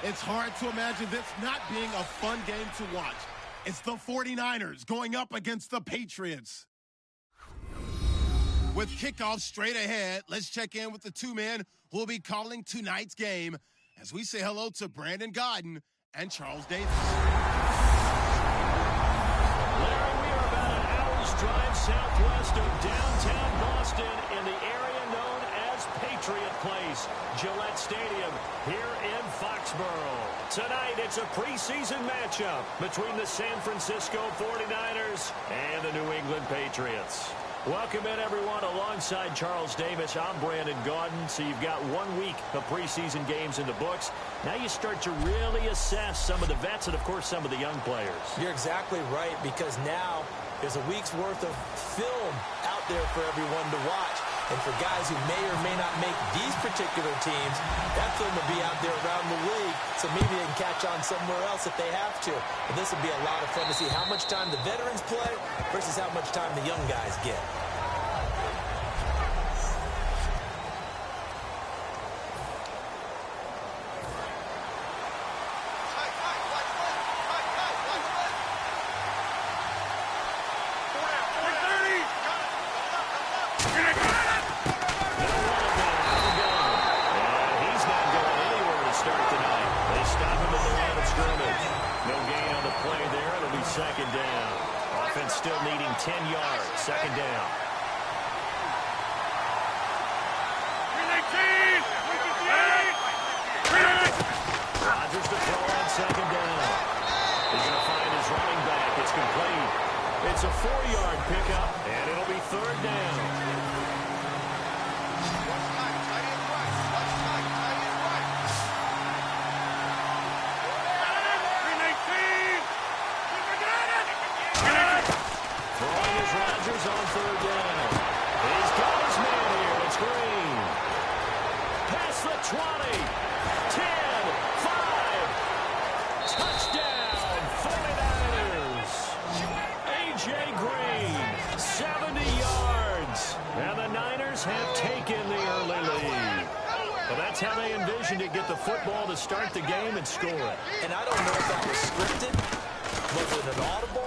It's hard to imagine this not being a fun game to watch. It's the 49ers going up against the Patriots. With kickoff straight ahead, let's check in with the two men who will be calling tonight's game as we say hello to Brandon Godden and Charles Davis. Larry, we are about an hour's drive southwest of downtown Boston in the area known as Patriot Place, Gillette Stadium, here in Foxborough. Tonight, it's a preseason matchup between the San Francisco 49ers and the New England Patriots. Welcome in, everyone. Alongside Charles Davis, I'm Brandon Gaudin. So you've got 1 week of preseason games in the books. Now you start to really assess some of the vets and, of course, some of the young players. You're exactly right, because now there's a week's worth of film out there for everyone to watch. And for guys who may or may not make these particular teams, that film will be out there around the league, so maybe they can catch on somewhere else if they have to. And this will be a lot of fun to see how much time the veterans play versus how much time the young guys get. Second down. Offense still needing 10 yards. Second down. Rodgers to throw on second down. He's going to find his running back. It's complete. It's a 4-yard pickup, and it'll be third down. On third down. He's got his man here. It's Green. Past the 20. 10. 5. Touchdown. 49ers. A.J. Green. 70 yards. And the Niners have taken the early lead. Well, that's how they envisioned it. Get the football to start the game and score it. And I don't know if that was scripted. Was it an audible?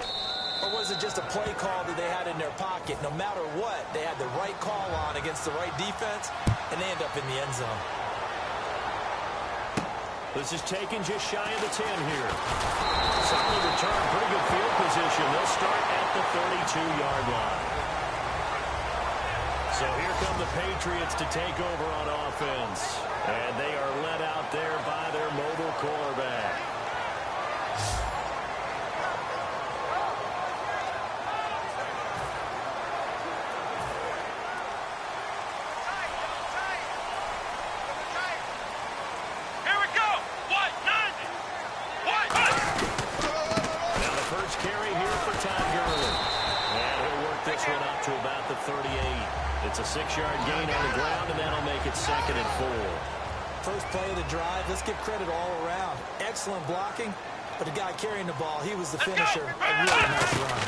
Or was it just a play call that they had in their pocket? No matter what, they had the right call on against the right defense, and they end up in the end zone. This is taken just shy of the 10 here. Solid return, pretty good field position. They'll start at the 32-yard line. So here come the Patriots to take over on offense. And they are led out there by their mobile quarterback. It's a 6-yard gain on the ground, and that'll make it 2nd and 4. First play of the drive, let's give credit all around. Excellent blocking, but the guy carrying the ball, he was the finisher. A really nice run.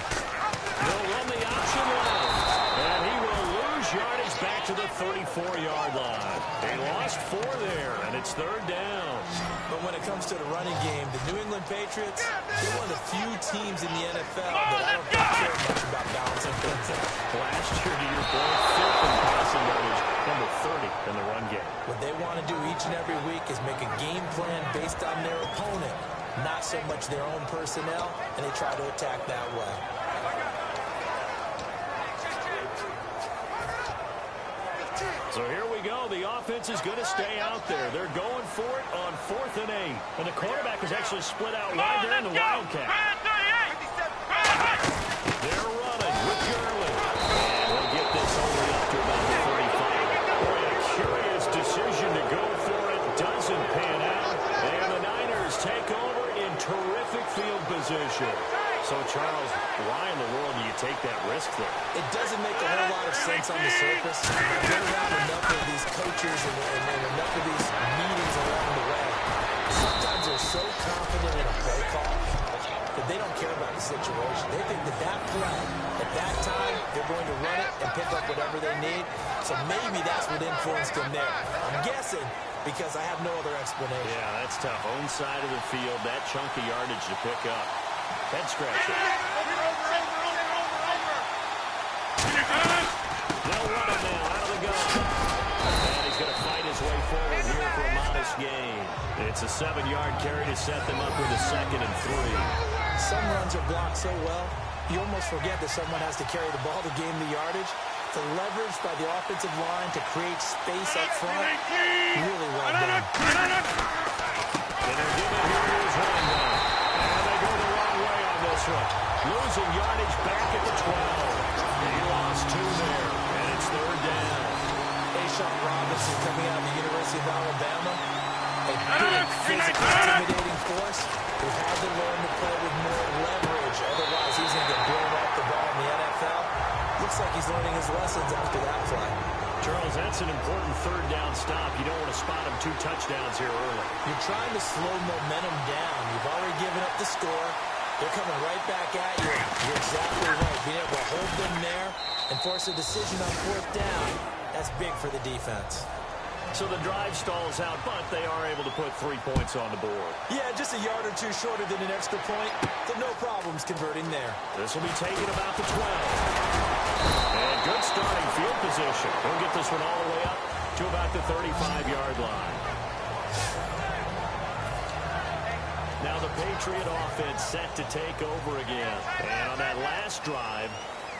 He'll run the option left, and he will lose yardage back to the 34-yard line. They lost 4 there, and it's third down. But when it comes to the running game, the New England Patriots, they're one of the few teams in the NFL that I don't think care much about balancing things out. Last year, to your point, 5th in passing yardage, number 30 in the run game. What they want to do each and every week is make a game plan based on their opponent, not so much their own personnel, and they try to attack that way. So here we go. The offense is going to stay out there. They're going for it on 4th and 8. And the quarterback is actually split out wide there in the Wildcat. They're running with Gurley. And we'll get this only up to about the 35. Boy, a curious decision to go for it. Doesn't pan out. And the Niners take over in terrific field position. So, Charles, why in the world do you take that risk there? It doesn't make a whole lot of sense on the surface. I've been around enough of these coaches and enough of these meetings along the way. Sometimes they're so confident in a play call that they don't care about the situation. They think that that play, at that time, they're going to run it and pick up whatever they need. So maybe that's what influenced them there. I'm guessing because I have no other explanation. Yeah, that's tough. Own side of the field, that chunk of yardage to pick up. Head scratcher. They'll run it now out of the gun. And he's going to fight his way forward here for a modest gain. It's a 7-yard carry to set them up with a 2nd and 3. Some runs are blocked so well, you almost forget that someone has to carry the ball to gain the yardage. The leverage by the offensive line to create space up front, really well done. And they're giving here to his running back. And they go the wrong way on this one. Losing yardage back at the 12. He lost 2 there, and it's 3rd down. Sean Robinson coming out of the University of Alabama, a big, physical, intimidating force who had to learn to play with more leverage. Otherwise, he's going to get blown off the ball in the NFL. Looks like he's learning his lessons after that play. Charles, that's an important 3rd down stop. You don't want to spot him 2 touchdowns here early. You're trying to slow momentum down. You've already given up the score. They're coming right back at you. You're exactly right. Being able to hold them there and force a decision on 4th down, that's big for the defense. So the drive stalls out, but they are able to put 3 points on the board. Yeah, just a yard or 2 shorter than an extra point, so no problems converting there. This will be taken about the 12. And good starting field position. We'll get this one all the way up to about the 35-yard line. Now the Patriot offense set to take over again. And on that last drive,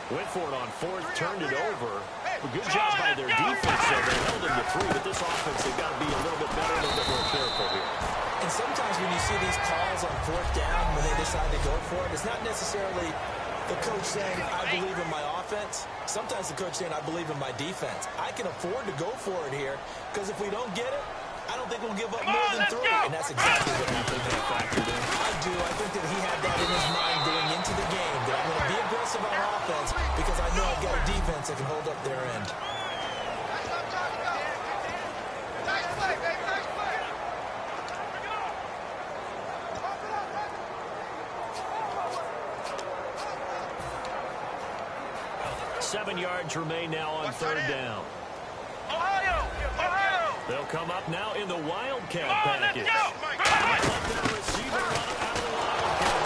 went for it on 4th, turned it over. A good job by their defense there. They held them to 3, but this offense, they've got to be a little bit better, a little bit more careful here. And sometimes when you see these calls on 4th down, when they decide to go for it, it's not necessarily the coach saying, I believe in my offense. Sometimes the coach saying, I believe in my defense. I can afford to go for it here, because if we don't get it, I don't think we'll give up more than 3. And that's exactly what happened there. I do. I think that he had that in his mind going into the game, that I'm going to be aggressive on offense because I know I've got a defense that can hold up their end. Nice play, baby. Nice play. 7 yards remain now on 3rd down. Ohio! They'll come up now in the Wildcat package. Let's go! Receiver run out of the Wildcat.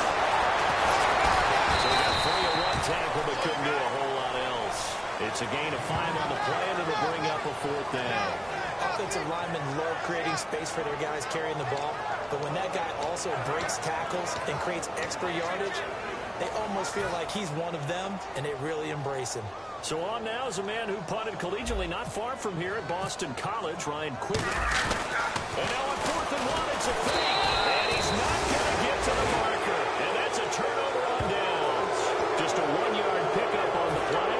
So they got 3-1 tackle, but couldn't do a whole lot else. It's a gain of 5 on the play, and it'll bring up a 4th down. Offensive linemen love creating space for their guys carrying the ball, but when that guy also breaks tackles and creates extra yardage, they almost feel like he's one of them, and they really embrace him. So on now is a man who punted collegiately not far from here at Boston College, Ryan Quigley. And now on 4th and 1, it's a fake. And he's not going to get to the marker. And that's a turnover on downs. Just a 1-yard pickup on the play.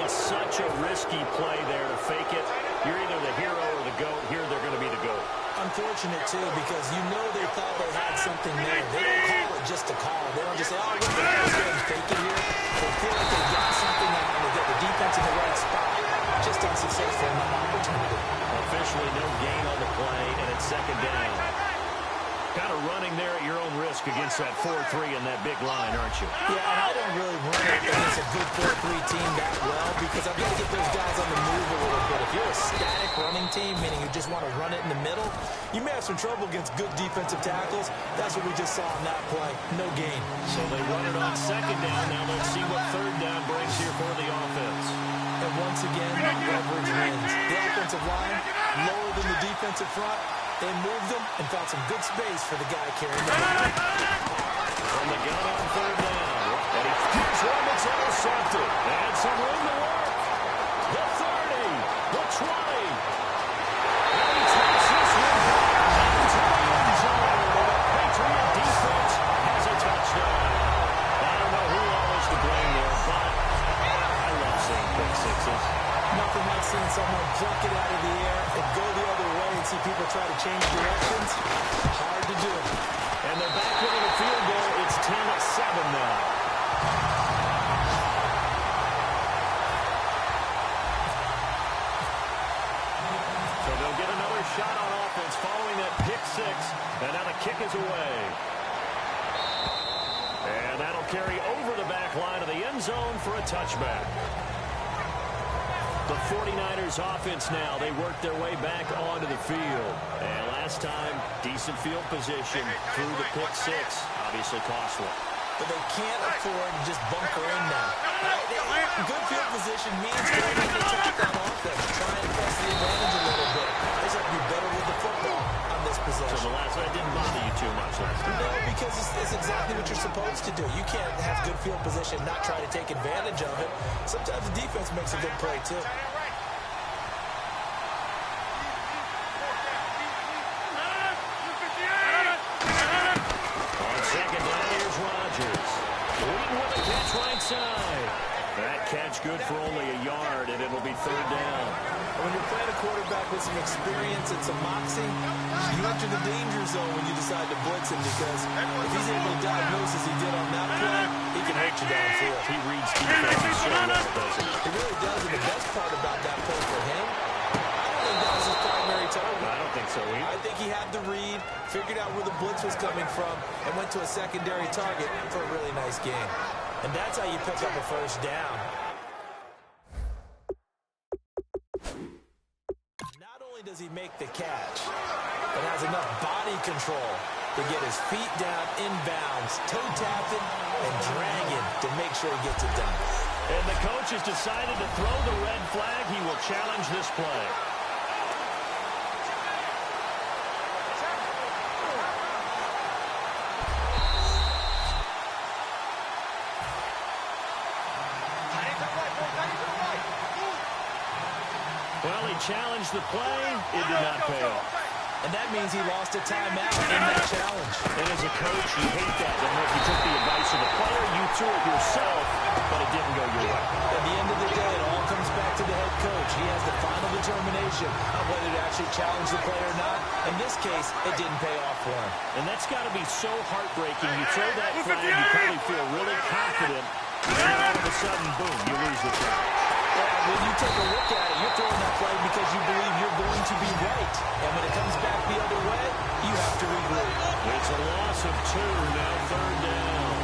It's such a risky play there to fake it. You're either the hero or the GOAT. Here they're going to be the GOAT. Unfortunate, too, because you know they thought they had something there. They don't call it just to call. They don't just say, oh, look, let's go and fake it here. They feel like they got something on. They get the defense in the right spot. Just unsuccessful in that opportunity. Officially no gain on the play, and it's 2nd down. Kind of running there at your own risk against that 4-3 and that big line, aren't you? Yeah, and I don't really run it against a good 4-3 team that well because I've got to get those guys on the move a little bit. If you're a static running team, meaning you just want to run it in the middle, you may have some trouble against good defensive tackles. That's what we just saw in that play. No gain. So they run it on 2nd down. Now let's see what 3rd down brings here for the offense. And once again, leverage wins. The offensive line, lower than the defensive front. They moved them and found some good space for the guy carrying the ball. From the gun on 3rd down. And he gets one that's intercepted. And some room to work. The 30. The 20. And he takes this one back into the end zone. The Patriot defense has a touchdown. I don't know who all is to blame there, but I love seeing pick sixes. Nothing like seeing someone pluck it out of the air and go the other way and see people try to change directions. Hard to do. And they're back winning a field goal. It's 10-7 now. So they'll get another shot on offense following that pick 6. And now the kick is away. And that'll carry over the back line of the end zone for a touchback. The 49ers offense now. They work their way back onto the field. And last time, decent field position through the pick six. Obviously costly. But they can't afford to just bunker in now. Good field position means going to the touchdown offense. Try and press the advantage a little bit. They just have to be better with the football on this possession. So the last one didn't bother you too much last time. No, because it's exactly what you're supposed to do. You can't have good field position and not try to take advantage of it. Sometimes the defense makes a good play, too. On second down, here's Rodgers. Waiting with a catch right side. That catch good for only a yard, and it'll be third down. When you're playing a quarterback with some experience and some moxie, you enter the danger zone when you decide to blitz him, because if he's able to diagnose as he did on that play, he can hurt you downfield. He reads defense so well, doesn't he? He really does, and the best part about that play for him, I don't think that was his primary target. I don't think so either. I think he had the read, figured out where the blitz was coming from, and went to a secondary target for a really nice game. And that's how you pick up a first down. Not only does he make the catch, but has enough body control to get his feet down inbounds, toe tapping, and dragging to make sure he gets it done. And the coach has decided to throw the red flag. He will challenge this play. Well, he challenged the play. It did not pay off. And that means he lost a timeout in that challenge. And as a coach, you hate that. I don't know if you took the advice of the player, you threw it yourself, but it didn't go your way. At the end of the day, it all comes back to the head coach. He has the final determination of whether to actually challenge the play or not. In this case, it didn't pay off for him. And that's got to be so heartbreaking. You throw that flag, you probably feel really confident, and then all of a sudden, boom, you lose the challenge. Yeah, when you take a look at it, you're throwing that flag because you believe you're going to be right. And when it comes back the other way, you have to regroup. It's a loss of 2, now third down.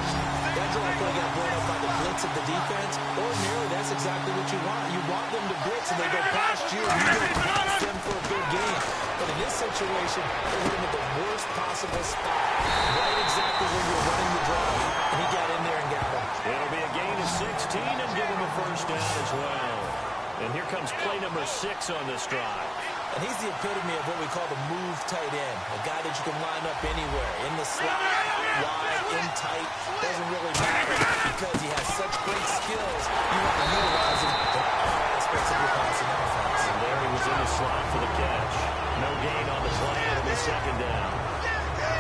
That drive play got blown up by the blitz of the defense. Ordinarily, that's exactly what you want. You want them to blitz and they go past you and you go past them for a big gain. But in this situation, they hit him at the worst possible spot. Right exactly where you're running the drive. And he got in there and got him. It'll be a gain of 16 and give him a first down as well. And here comes play number 6 on this drive. And he's the epitome of what we call the move tight end. A guy that you can line up anywhere. In the slot, wide, in tight. Doesn't really matter because he has such great skills. You want to utilize him in all aspects of your passing offense. And there he was in the slot for the catch. No gain on the play. It'll be second down.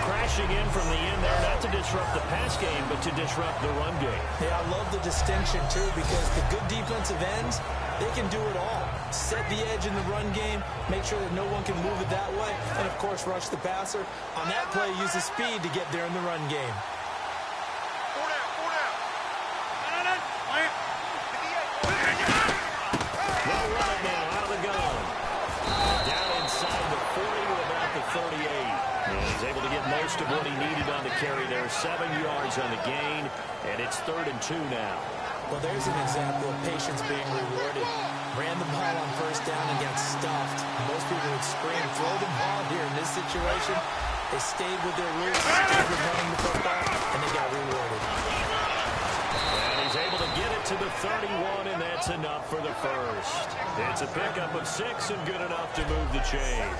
Crashing in from the end there, not to disrupt the pass game, but to disrupt the run game. Yeah, I love the distinction, too, because the good defensive ends, they can do it all. Set the edge in the run game, make sure that no one can move it that way, and, of course, rush the passer. On that play, use the speed to get there in the run game. They'll run it now out of the gun. Down inside the 40 to about the 38. And he's able to get most of what he needed on the carry there. 7 yards on the gain, and it's 3rd and 2 now. Well, there's an example of patience being rewarded. Ran the ball on first down and got stuffed. Most people would scream, throw the ball here in this situation. They stayed with their roots, stayed with running the football, and they got rewarded. And he's able to get it to the 31, and that's enough for the first. It's a pickup of 6 and good enough to move the chains.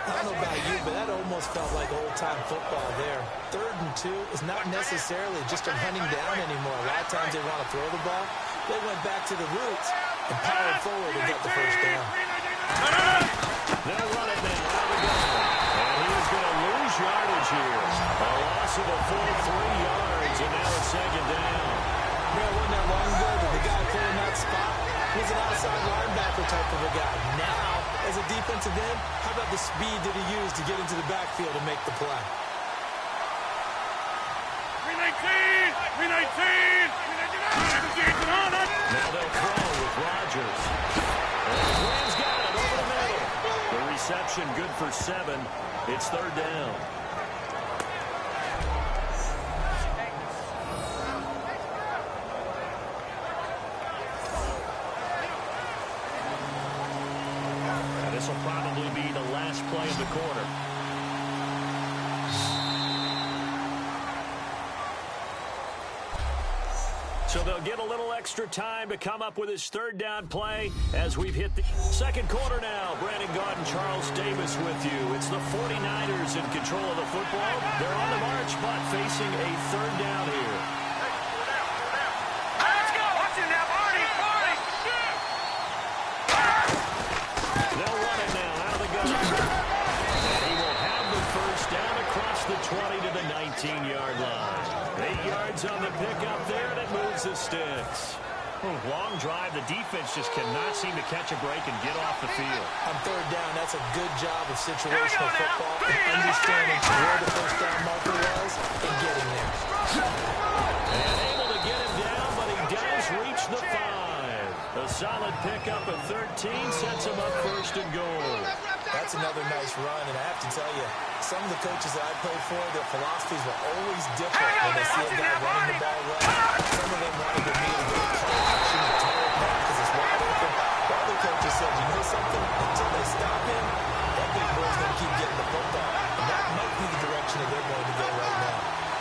I don't know about you, but that almost felt like old-time football there. 3rd and 2 is not necessarily just a running down anymore. A lot of times they want to throw the ball. They went back to the roots and powered forward and got the first down. They'll run it now out of the gun. And he is going to lose yardage here. A loss of a full 3 yards, and now it's second down. Man, wasn't that long ago that the guy playing that spot was an outside linebacker type of a guy. Now, as a defensive end, how about the speed that he used to get into the backfield and make the play? 319! 319! Now they'll throw with Rodgers. And the Rams got it over the middle. The reception good for 7. It's 3rd down. corner. So they'll get a little extra time to come up with his third down play as we've hit the second quarter now. Brandon Gaudin, Charles Davis with you. It's the 49ers in control of the football. They're on the march, but facing a third down here. Let's go! Watch it now, Barney! They'll run it now out of the gun. And he will have the first down across the 20 to the 19-yard line. 8 yards on the pickup there, and it moves the sticks. Long drive. The defense just cannot seem to catch a break and get off the field. On third down, that's a good job of situational football and understanding where the first down marker was and getting there. And able to get him down, but he does reach the 5. A solid pickup of 13 sets him up first and goal. That's another nice run, and I have to tell you, some of the coaches that I played for, their philosophies were always different when they see a guy running the ball well. Some of them wanted to meet a good play action, a total pass because it's wide open. While other coaches said, you know something, until they stop him, that big boy's going to keep getting the football. And that might be the direction that they're going to go right now.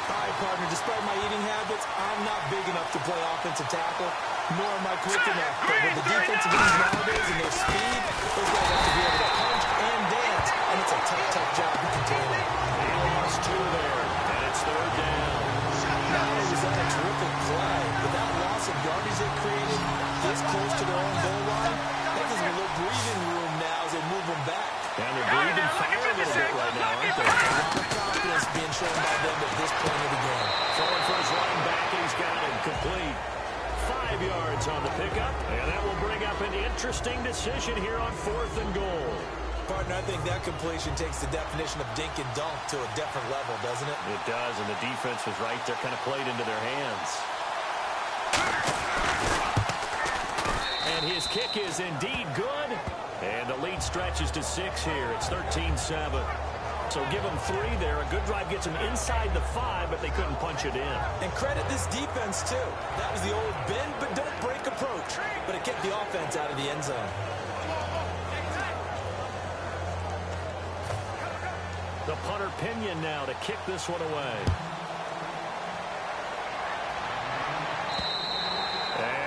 All right, partner, despite my eating habits, I'm not big enough to play offensive tackle, nor am I quick enough. But with the defensive ends nowadays and their speed, those guys have to be able to punch and dance, and it's a tough, tough job to contain them. He lost 2 there, and it's third down. Not only was that a terrific play, but that loss of yardage they created this close to their own goal line, that gives them a little breathing room now as they move them back. And they're breathing fire a little bit right now, aren't they? A lot of confidence being shown by them at this point of the game. Throwing for his running back, and he's got him complete. 5 yards on the pickup, and that will bring up an interesting decision here on 4th and goal. Partner, I think that completion takes the definition of dink and dunk to a different level, doesn't it? It does, and the defense was right there, kind of played into their hands. And his kick is indeed good, and the lead stretches to 6 here. It's 13-7. So give them 3 there. A good drive gets them inside the 5, but they couldn't punch it in. And credit this defense, too. That was the old bend but don't break approach, but it kept the offense out of the end zone. The punter Pinion now to kick this one away.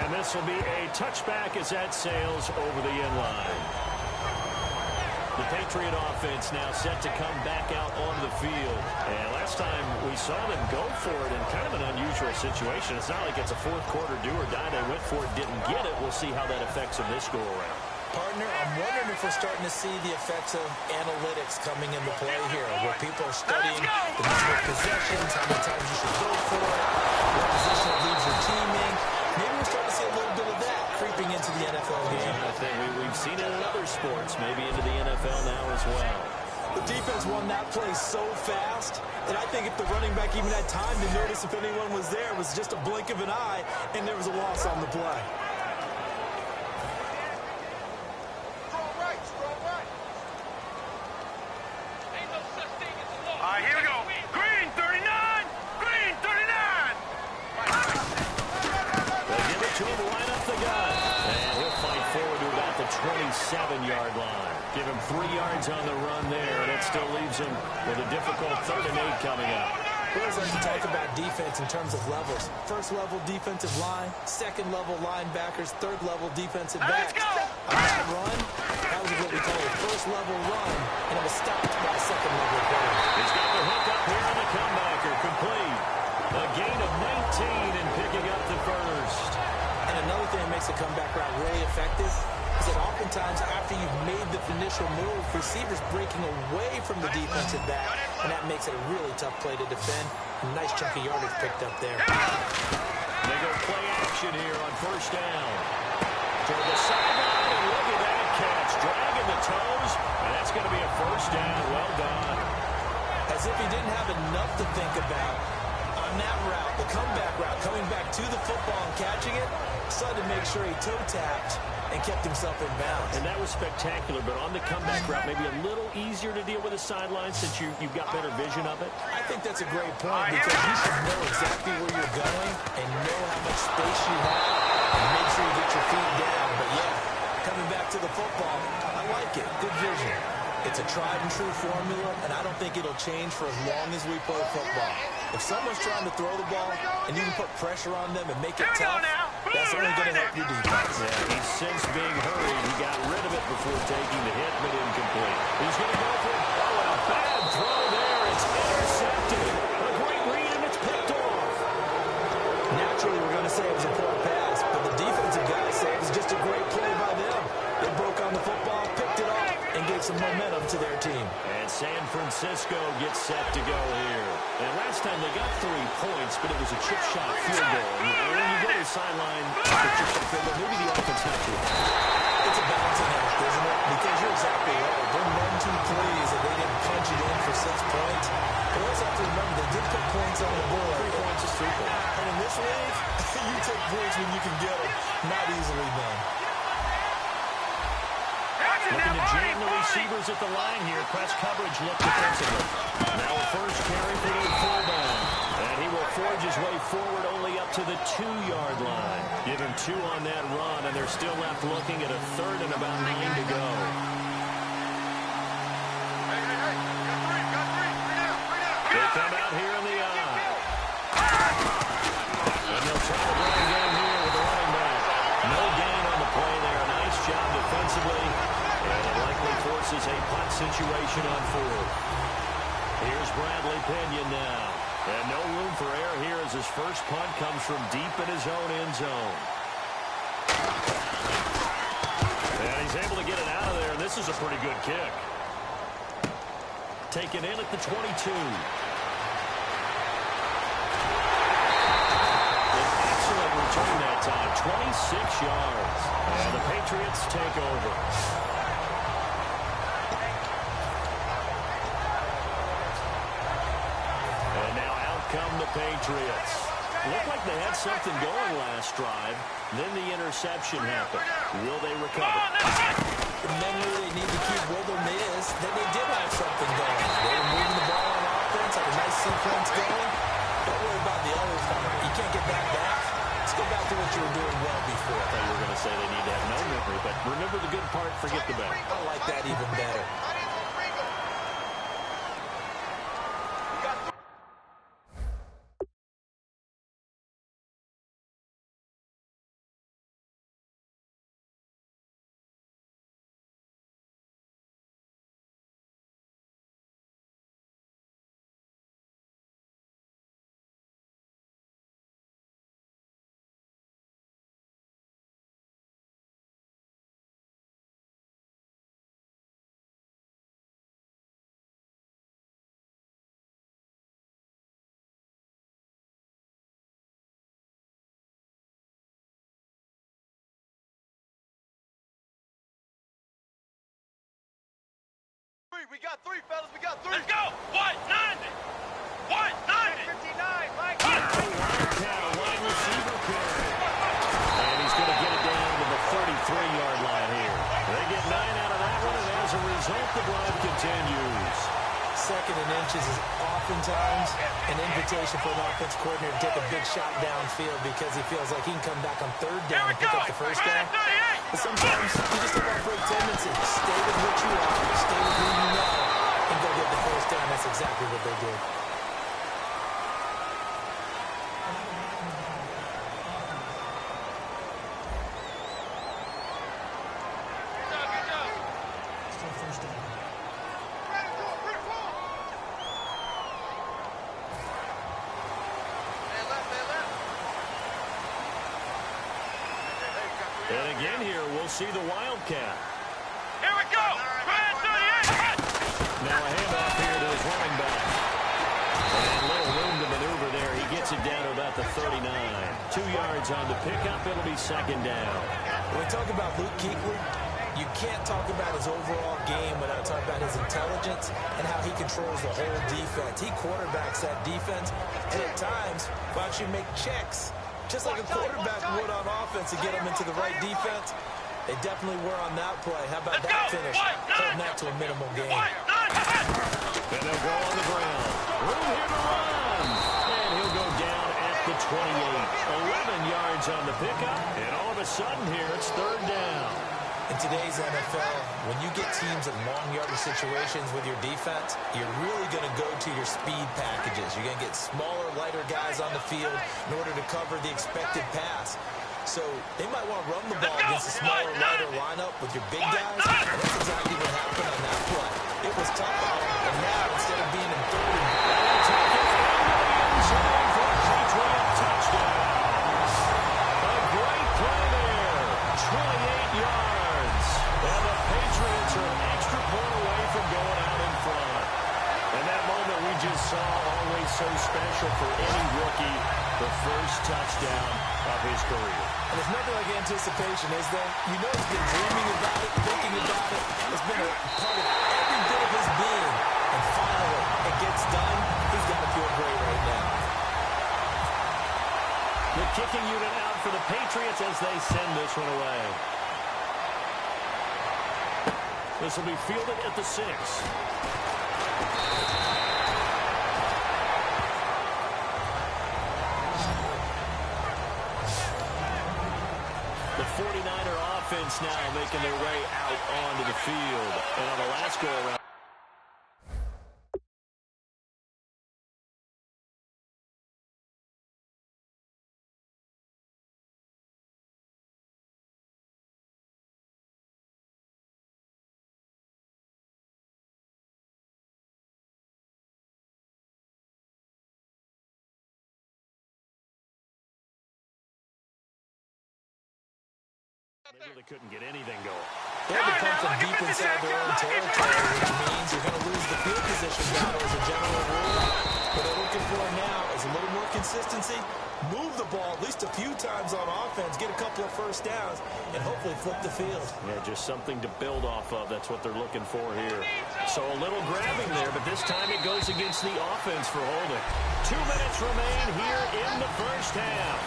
And this will be a touchback as that sails over the end line. The Patriot offense now set to come back out onto the field. And last time we saw them go for it in kind of an unusual situation. It's not like it's a fourth quarter do or die. They went for it, didn't get it. We'll see how that affects them this go-around. Partner, I'm wondering if we're starting to see the effects of analytics coming into play here, where people are studying the number of possessions, how many times you should go for it, what position it leaves your team in. Maybe we're starting to see a little bit of that creeping into the NFL game. I think we've seen it in other sports, maybe into the NFL now as well. The defense won that play so fast that I think if the running back even had time to notice if anyone was there, it was just a blink of an eye, and there was a loss on the play. Here we go. Green 39! Green 39! They give it to him right up the gut. And he'll fight forward to about the 27-yard line. Give him 3 yards on the run there, and it still leaves him with a difficult 3rd and 8 coming up. We always like to talk about defense in terms of levels. First level defensive line, second level linebackers, third level defensive backs. On that run, that was what we call a first level run, and it was stopped by a second level player. He's got the hook up here on the comebacker, complete. A gain of 19 and picking up the first. And another thing that makes a comeback route really effective is that oftentimes after you've made the initial move, receivers breaking away from the defensive back, and that makes it a really tough play to defend. A nice chunk of yardage picked up there. They go play action here on first down. Toward the sideline, and look at that catch. Dragging the toes, and that's going to be a first down. Well done. As if he didn't have enough to think about on that route, the comeback route, coming back to the football and catching it, decided to make sure he toe-tapped and kept himself in bounds. And that was spectacular, but on the comeback route, maybe a little easier to deal with the sideline since you've got better vision of it? I think that's a great point because you should know exactly where you're going and know how much space you have and make sure you get your feet down. But yeah, coming back to the football, I like it. Good vision. It's a tried-and-true formula, and I don't think it'll change for as long as we play football. If someone's trying to throw the ball and you can put pressure on them and make it tough, that's only going to help your defense. Yeah, he's since being hurried. He got rid of it before taking the hit, but incomplete. He's going to go for it. Oh, and a bad throw there. It's intercepted. A great read, and it's picked off. Naturally, we're going to say it was a poor pass, but the defensive guys say it was just a great play by them. They broke on the football, picked it up, and gave some momentum to their team. And San Francisco gets set to go here. And last time they got 3 points, but it was a chip shot field goal. And when you go to the sideline for chip shot field goal, maybe the offense has to. It's a balancing act, isn't it? Because you're exactly right. They're 1-2 pleased that they didn't punch it in for 6 points. But we also have to remember they did put points on the board. 3 points is 3 points. And in this league, you take points when you can get them. Not easily done. Looking to jam the receivers at the line here. Press coverage look defensively. Now a first carry for the fullback. And he will forge his way forward only up to the 2-yard line. Give him 2 on that run, and they're still left looking at a 3rd and about 9 to go. They come out here in the eye. And they'll try to run again here with the running back. No gain on the play there. Nice job defensively. And it likely forces a punt situation on 4th. Here's Bradley Pinion now. And no room for error here as his first punt comes from deep in his own end zone. And he's able to get it out of there, and this is a pretty good kick. Taken in at the 22. Excellent return that time, 26 yards. And the Patriots take over. And now out come the Patriots. Looked like they had something going last drive. Then the interception happened. Will they recover? Remember, they need to keep where their mid is. Then they did have something going. They were moving the ball on offense, had a nice sequence going. Don't worry about the others. You can't get that back. Let's go back to what you were doing well before. I thought you were going to say they need to have no memory, but remember the good part, forget the bad. I like that even better. We got 3, fellas. We got 3. Let's go. 190. 190. 59. Mike. Wide receiver carry. And he's going to get it down to the 33-yard line here. They get 9 out of that one, and as a result, the drive continues. 2nd and inches is oftentimes an invitation for an offense coordinator to take a big shot downfield because he feels like he can come back on 3rd down and pick up the first down. But sometimes you just have that great tendency. Stay with what you are, stay with who you know, and go get the first down. That's exactly what they did. And again here, we'll see the Wildcat. Here we go. Now a handoff here to his running back. And little room to maneuver there. He gets it down to about the 39. 2 yards on the pickup. It'll be 2nd down. When we talk about Luke Kuechly, you can't talk about his overall game without talking about his intelligence and how he controls the whole defense. He quarterbacks that defense, and at times will actually make checks, just like a quarterback would on offense to get him into the right defense. They definitely were on that play. How about that finish? Holding that to a minimal gain. And they'll go on the ground. Room here to run. And he'll go down at the 28. 11 yards on the pickup. And all of a sudden here, it's 3rd down. In today's NFL, when you get teams in long yardage situations with your defense, you're really going to go to your speed packages. You're going to get smaller, lighter guys on the field in order to cover the expected pass. So they might want to run the ball against a smaller, lighter lineup with your big guys. And that's exactly what happened on that play. It was tough out, and now instead of being in third and touchdown. A great play there. 28 yards. And the Patriots are an extra point away from going out in front. And that moment we just saw, always so special for any rookie, the first touchdown of his career. And there's nothing like anticipation, is there? You know he's been dreaming about it, thinking about it. It's been a part of every bit of his being. And finally, it gets done. He's got to feel great right now. The kicking unit out for the Patriots as they send this one away. This will be fielded at the 6. The 49er offense now making their way out onto the field. And on the last go-around, they really couldn't get anything going. They had to come from deep inside their own territory, which means you're going to lose the field position battle as a general rule. What they're looking for now is a little more consistency, move the ball at least a few times on offense, get a couple of first downs, and hopefully flip the field. Yeah, just something to build off of. That's what they're looking for here. So a little grabbing there, but this time it goes against the offense for holding. 2 minutes remain here in the first half.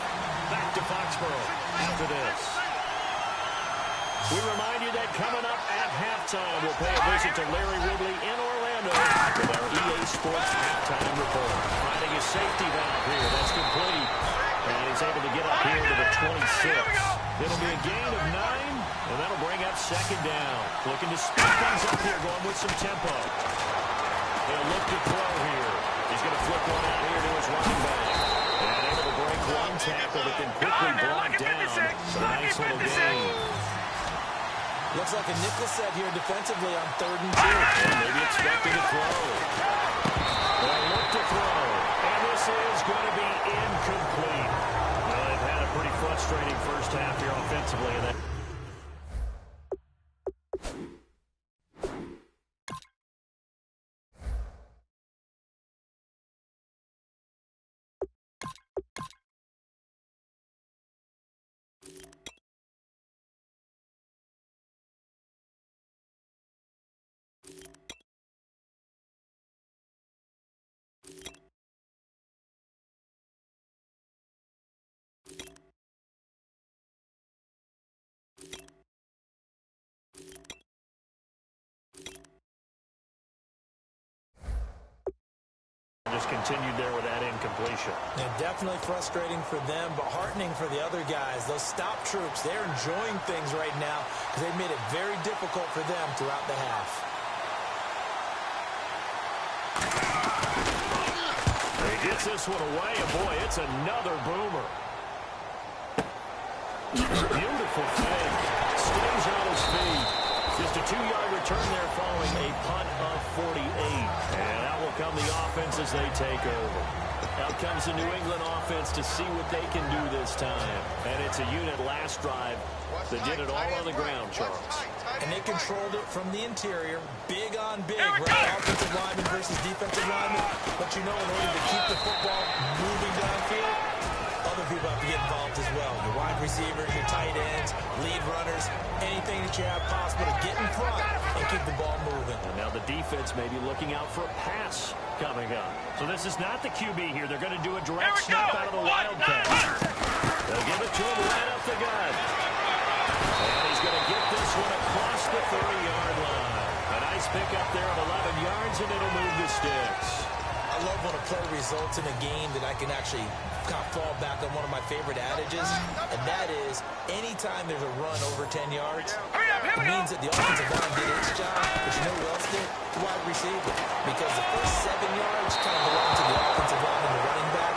Back to Foxborough after this. We remind you that coming up at halftime, we'll pay a visit to Larry Ridley in Orlando with our EA Sports halftime report. Finding his safety valve here. That's complete. And he's able to get up here to the 26. It'll be a gain of 9, and that'll bring up second down. Looking to speed things up here, going with some tempo. He'll look to throw here. He's going to flip one out here to his running back. And able to break one tackle, but then quickly brought down. So a nice little gain. Looks like a nickel set here defensively on 3rd and 2. And maybe expecting to throw. They'll look to throw. And this is going to be incomplete. Well, they've had a pretty frustrating first half here offensively. And that just continued there with that incompletion. Yeah, definitely frustrating for them, but heartening for the other guys. Those stop troops, they're enjoying things right now because they've made it very difficult for them throughout the half. He gets this one away, and boy, it's another boomer. Beautiful fake. Stays on his feet. Just a 2-yard return there following a punt of 48. And out will come the offense as they take over. Out comes the New England offense to see what they can do this time. And it's a unit last drive that did it all on the ground, Charles. And they controlled it from the interior. Big on big, right? Offensive lineman versus defensive lineman. But you know, in order to keep the football moving downfield, other people have to get involved as well. Your wide receivers, your tight ends, lead runners, anything that you have possible to get in front and keep the ball moving. And now the defense may be looking out for a pass coming up. So this is not the QB here. They're going to do a direct snap out of the Wildcat. They'll give it to him right up the gut. And he's going to get this one across the 30-yard line. A nice pickup there of 11 yards, and it'll move the sticks. I love when a play results in a game that I can actually kind of fall back on one of my favorite adages, and that is anytime there's a run over 10 yards, it means that the offensive line did its job, but you know who else did? The wide receiver. Because the first 7 yards kind of belong to the offensive line and the running back.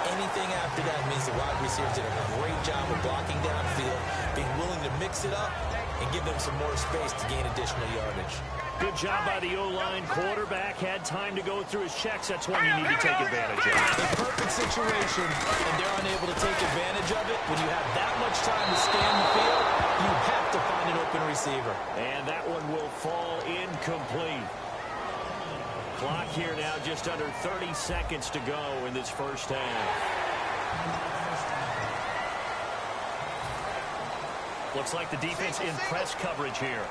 Anything after that means the wide receivers did a great job of blocking downfield, being willing to mix it up, and give them some more space to gain additional yardage. Good job by the O-line. Quarterback had time to go through his checks. That's one you need to take advantage of. A perfect situation, and they're unable to take advantage of it. When you have that much time to scan the field, you have to find an open receiver. And that one will fall incomplete. Clock here now just under 30 seconds to go in this first half. Looks like the defense in press coverage here.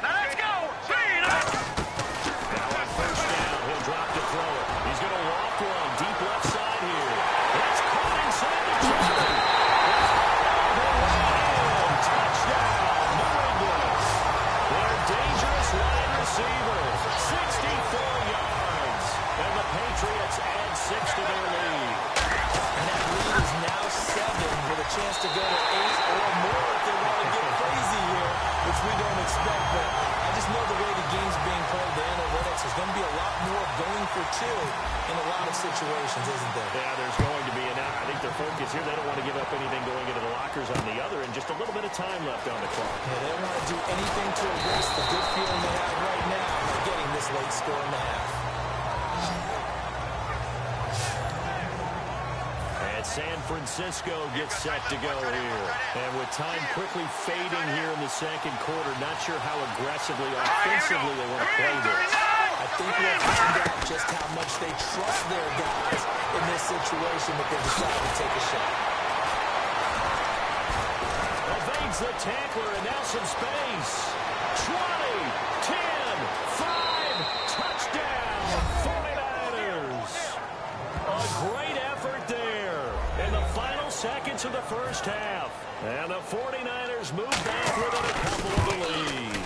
Now let's go! Now on first down, he'll drop to throw it. He's going to walk one deep left side here. It's caught inside the 20. Touchdown, New England. Their dangerous wide receiver, 64 yards. And the Patriots add 6 to their lead. And that lead is now 7 with a chance to go to 8 or more if they want to get crazy here, which we don't expect. But I just know the way the game's being played, the analytics, there's going to be a lot more going for 2 in a lot of situations, isn't there? Yeah, there's going to be. And I think their focus here, they don't want to give up anything going into the lockers on the other, and just a little bit of time left on the clock. Yeah, they don't want to do anything to erase the good feeling they have right now by getting this late score in the half. And San Francisco gets set to go here. And with time quickly fading here in the second quarter, not sure how aggressively, offensively they want to play this. I think we'll find out just how much they trust their guys in this situation that they decide to take a shot. Evades the tackler, and now some space. 20, 10, 5, touchdown, 49ers. A great effort there in the final seconds of the first half. And the 49ers move back within a couple of the lead.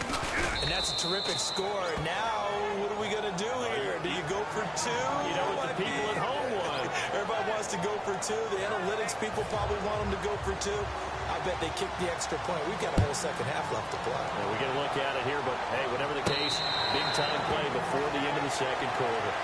And that's a terrific score. Now, what are we going to do here? Do you go for 2? You know what the people at home want. Everybody wants to go for 2. The analytics people probably want them to go for 2. I bet they kick the extra point. We've got a whole second half left to play. Yeah, we get a look at it here, but hey, whatever the case, big time play before the end of the second quarter.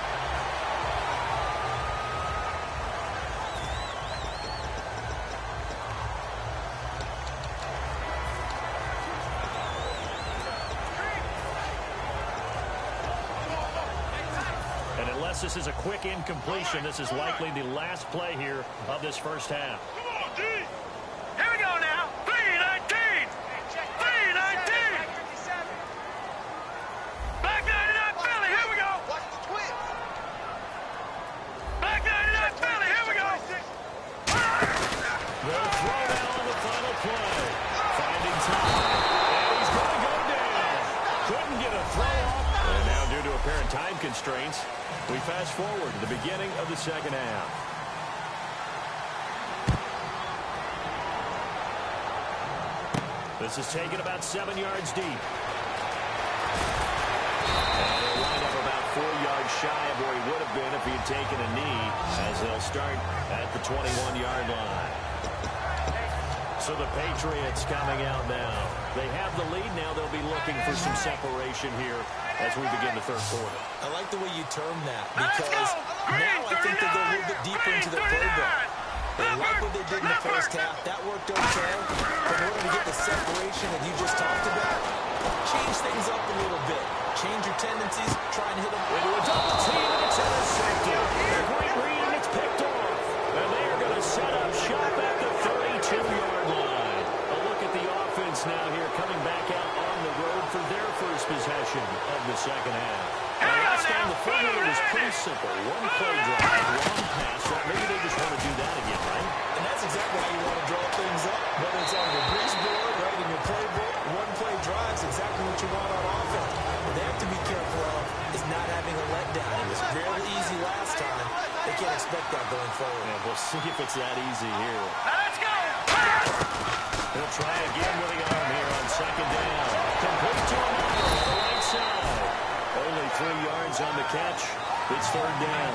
This is a quick incompletion. This is likely the last play here of this first half. Come on, D! Here we go now! 3-19! 3-19! Back 99 Philly, here we go! Watch the twins! Back 99 Philly, here we go! They'll throw now on the final play. Finding time. And he's going to go down. Couldn't get a throw off. And now due to apparent time constraints, we fast forward to the beginning of the second half. This is taken about 7 yards deep. And he'll line up about 4 yards shy of where he would have been if he had taken a knee, as they'll start at the 21-yard line. So the Patriots coming out now. They have the lead now. They'll be looking for some separation here as we begin the third quarter. I like the way you term that, because now I think they'll go a little bit deeper into their playbook. They like what they did in the first half. That worked okay. But in order to get the separation that you just talked about, change things up a little bit. Change your tendencies. Try and hit them. Into a double team, and it's intercepted. A great read, and it's picked off. And they are going to set up shop at the 32-yard line. A look at the offense now here, coming back out on the road for their first possession of the second half. And last time, the formula was pretty simple. One play drive, long pass. Well, maybe they just want to do that again, right? And that's exactly how you want to draw things up. Whether it's on your grease board, right in your playbook, one play drives exactly what you want on offense. What they have to be careful of is not having a letdown. It was real easy last time. They can't expect that going forward. Yeah, we'll see if it's that easy here. Let's go! He'll try again with the arm here on second down. Complete to another on the right side. Only 3 yards on the catch. It's third down.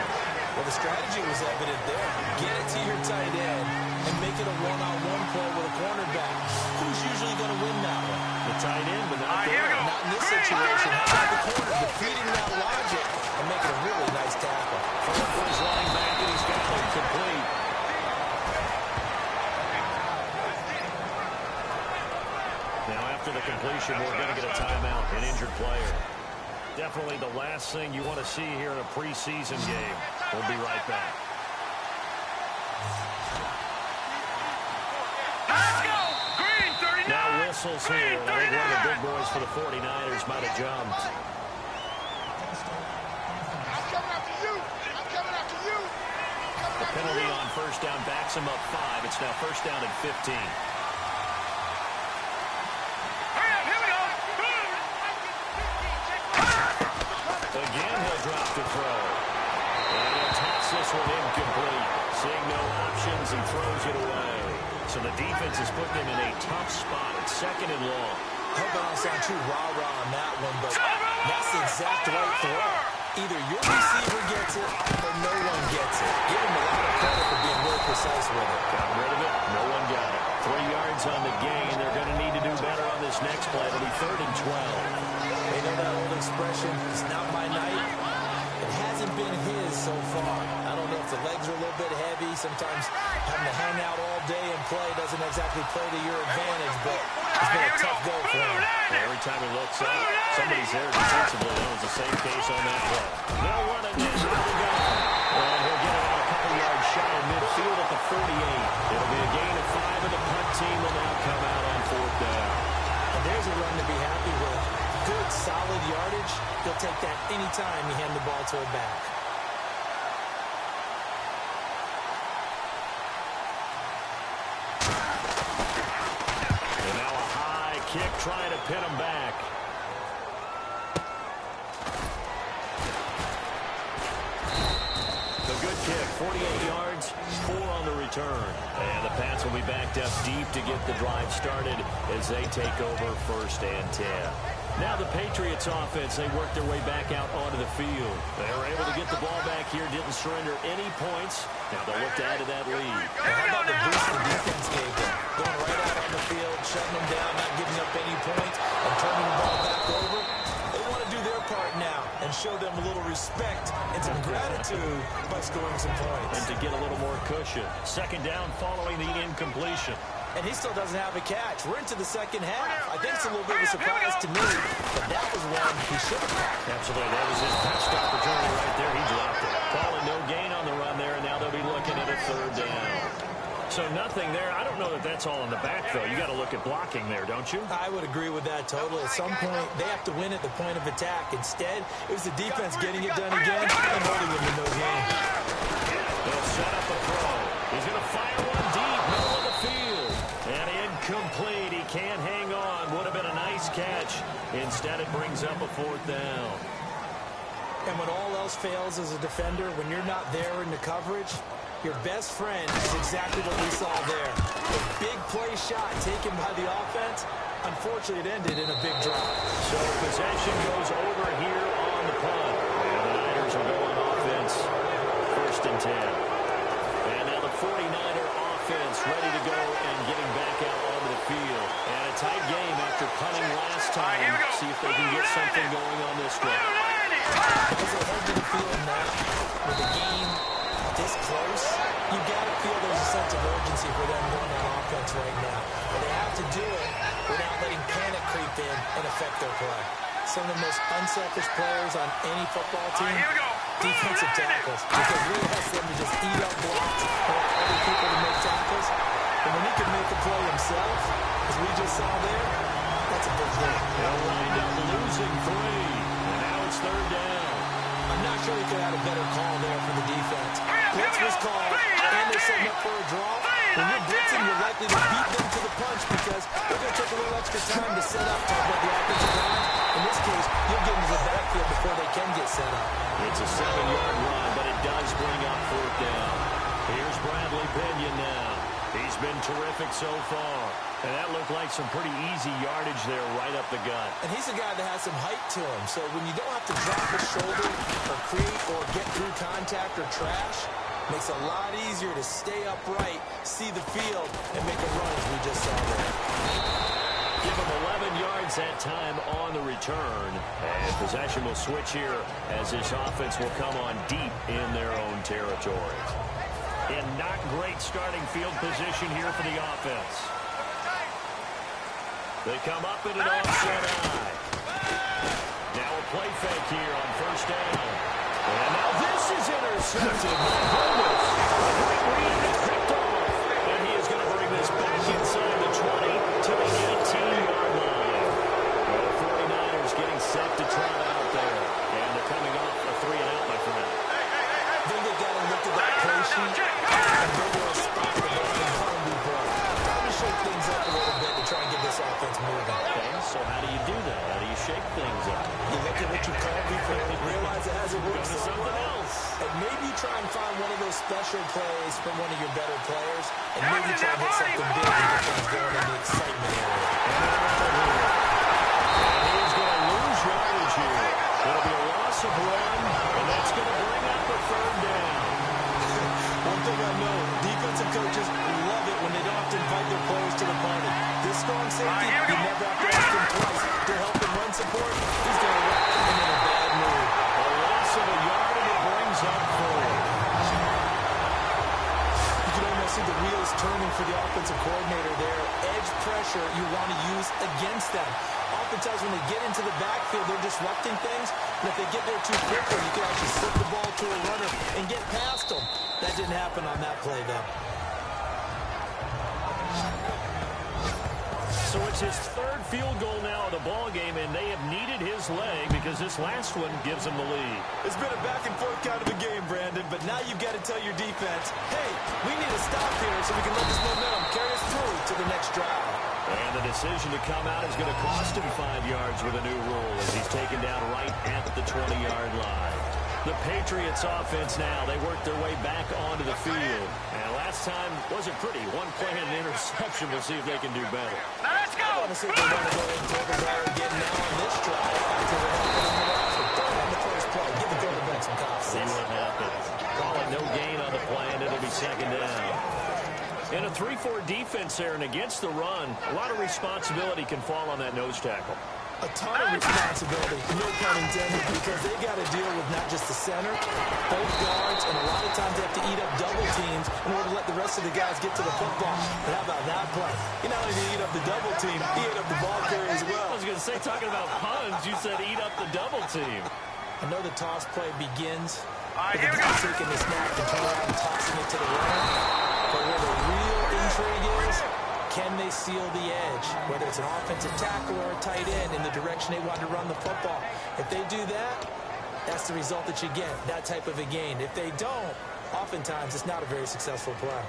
Well, the strategy was evident there. Get it to your tight end and make it a one-on-one play with a cornerback. Who's usually going to win that one? The tight end, but not there. Not in this situation. How about the corner defeating that logic and making a really nice tackle? Forward for his running back, and he's got it complete. Now, after the completion, we're going to get a timeout, an injured player. Definitely the last thing you want to see here in a preseason game. We'll be right back. Let's go! Green, 39! Now whistles here. I think one of the big boys for the 49ers might have jumped. I'm coming after you! I'm coming after you! The penalty on first down backs him up 5. It's now first down and 15. Again, he'll drop the throw. And he'll toss this one incomplete. Seeing no options, he throws it away. So the defense is putting him in a tough spot. It's second and long. I hope I don't sound too rah-rah on that one, but that's the exact right throw. Either your receiver gets it or no one gets it. Give him a lot of credit for being real precise with it. Got rid of it. No one got it. 3 yards on the gain. They're going to need to do better on this next play. It'll be third and 12. They know that old expression, it's not my night. It hasn't been his so far. I don't know if the legs are a little bit heavy. Sometimes having to hang out all day and play doesn't exactly play to your advantage, but it's been a tough go for him. Every time he looks up, somebody's there defensively. That was the same case on that play. They'll run it in. Here we go. And he'll get it out a couple yards shy of midfield at the 48. It'll be a gain of 5, and the punt team will now come out on fourth down. And there's a run to be happy with. Good, solid yardage. He'll take that anytime you hand the ball to a back. And now a high kick trying to pin him back. A good kick, 48 yards, 4 on the return. And the Pats will be backed up deep to get the drive started as they take over first and 10. Now the Patriots offense, they work their way back out onto the field. They were able to get the ball back here, didn't surrender any points. Now they'll look to add to that lead. How about the boost the defense gave them? Going right out on the field, shutting them down, not giving up any points, and turning the ball back over. They want to do their part now and show them a little respect and some gratitude by scoring some points. And to get a little more cushion. Second down following the incompletion. And he still doesn't have a catch. We're into the second half. I think it's a little bit of a surprise to me, but that was one he should have had. Absolutely. That was his best opportunity right there. He dropped it. Calling no gain on the run there, and now they'll be looking at a third down. So nothing there. I don't know that that's all in the back, though. You got to look at blocking there, don't you? I would agree with that totally. At some point, they have to win at the point of attack. Instead, it was the defense getting it done again and holding them in no game. They'll set up a throw. He's going to fire one deep, middle of the field. And incomplete. He can't hang on. Would have been a nice catch. Instead, it brings up a fourth down. And when all else fails as a defender, when you're not there in the coverage, your best friend is exactly what we saw there. A big play shot taken by the offense. Unfortunately, it ended in a big drop. So possession goes over here on the punt. And the Niners will go on offense. First and 10. And now the 49er offense ready to go and getting back out onto the field. And a tight game after punting last time. See if they can get something going on this one. As they head to the field now, with the game this close, you got to feel there's a sense of urgency for them going on offense right now. But they have to do it without letting panic creep in and affect their play. Some of the most unselfish players on any football team, defensive tackles, because we ask them to just eat up blocks and allow other people to make tackles. And when he can make a play himself, as we just saw there, that's a big deal. They'll wind up losing 3. And now it's third down. I'm not sure he could have had a better call there for the defense. Blitz was called, and they're setting up for a draw. When you're blitzing, you're likely to beat them to the punch because they're going to take a little extra time to set up to the offensive line. In this case, you'll get into the backfield before they can get set up. It's a 7-yard run, but it does bring up fourth down. Here's Bradley Pinion now. He's been terrific so far. And that looked like some pretty easy yardage there right up the gut. And he's a guy that has some height to him. So when you don't have to drop a shoulder or create or get through contact or trash, makes it a lot easier to stay upright, see the field, and make a run as we just saw there. Give him 11 yards that time on the return. And possession will switch here as this offense will come on deep in their own territory. In not great starting field position here for the offense. They come up in an offset eye. Now a play fake here on first down. And now this is intercepted. My goodness. A great read and picked off. And he is going to bring this back inside the 20 to the 18-yard line. Well, the 49ers getting set to trot out there. And they're coming off a 3-and-out, my friend. I think they got to look at that play sheet and go to a spot the ball and Home Depot. Trying to shake things up a little bit to try and get this offense moving. Okay, so how do you do that? How do you shake things up? You look at what you called before, realize it hasn't worked Go to so something well, else. and maybe try and find one of those special plays from one of your better players, and maybe try and hit something big and get things going in the excitement area. And he's going to lose yardage here. It'll be a loss of one, and that's going to bring up a third down. One thing I know, defensive coaches love it when they don't have to invite their players to the party. This strong safety, you never have to ask him twice to help him run support. He's going to rock him in a bad mood. A loss of a yard, and it brings up 4. You can almost see the wheels turning for the offensive coordinator there. Edge pressure you want to use against them. Oftentimes when they get into the backfield, they're disrupting things. And if they get there too quickly, you can actually slip the ball to a runner and get past them. That didn't happen on that play, though. So it's his third field goal now of the ball game, and they have needed his leg because this last one gives them the lead. It's been a back-and-forth kind of a game, Brandon, but now you've got to tell your defense, hey, we need to stop here so we can let this momentum carry us through to the next drive. And the decision to come out is going to cost him 5 yards with a new rule as he's taken down right at the 20-yard line. The Patriots offense now, they work their way back onto the field. And last time wasn't pretty. One play and an interception. We'll see if they can do better. Now let's go! I want to see if they want to go into the bar again now on this drive after what happened on the first play. Give the quarterback some confidence. See what happens. Call it no gain on the play, and it'll be second down. In a 3-4 defense there and against the run, a lot of responsibility can fall on that nose tackle. A ton of responsibility, no pun intended, because they got to deal with not just the center, both guards, and a lot of times they have to eat up double teams in order to let the rest of the guys get to the football. But how about that play? You not only eat up the double team, he ate up the ball carrier as well. I was going to say, talking about puns, you said eat up the double team. I know the toss play begins right, with the here we guy go. taking the snap and turning around and tossing it to the runner. But where the real intrigue is, can they seal the edge, whether it's an offensive tackle or a tight end in the direction they want to run the football? If they do that, that's the result that you get, that type of a gain. If they don't, oftentimes it's not a very successful play.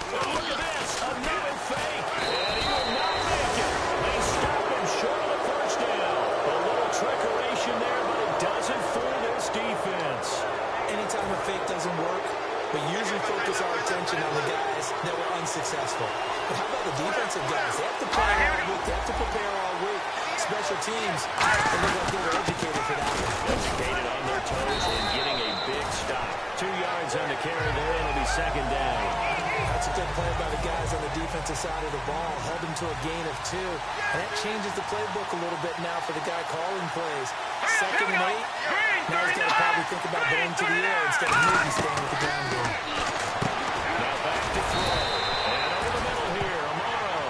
Look at this, another fake, and he will not make it. They stop him short of the first down. A little trickeration there, but it doesn't fool this defense. Anytime a fake doesn't work, we usually focus our attention on the guys that were unsuccessful. But how about the defensive guys? They have to play all week. They have to prepare all week. Special teams, they look like they were educated for that one. Educated on their toes and getting a big stop. 2 yards on the carry there, and it'll be second down. That's a good play by the guys on the defensive side of the ball. Held them to a gain of 2. And that changes the playbook a little bit now for the guy calling plays. Second and 8. Now he's got to probably think about going to the air instead of maybe staying with the ground game. Now back to throw. And over the middle here, Amaro.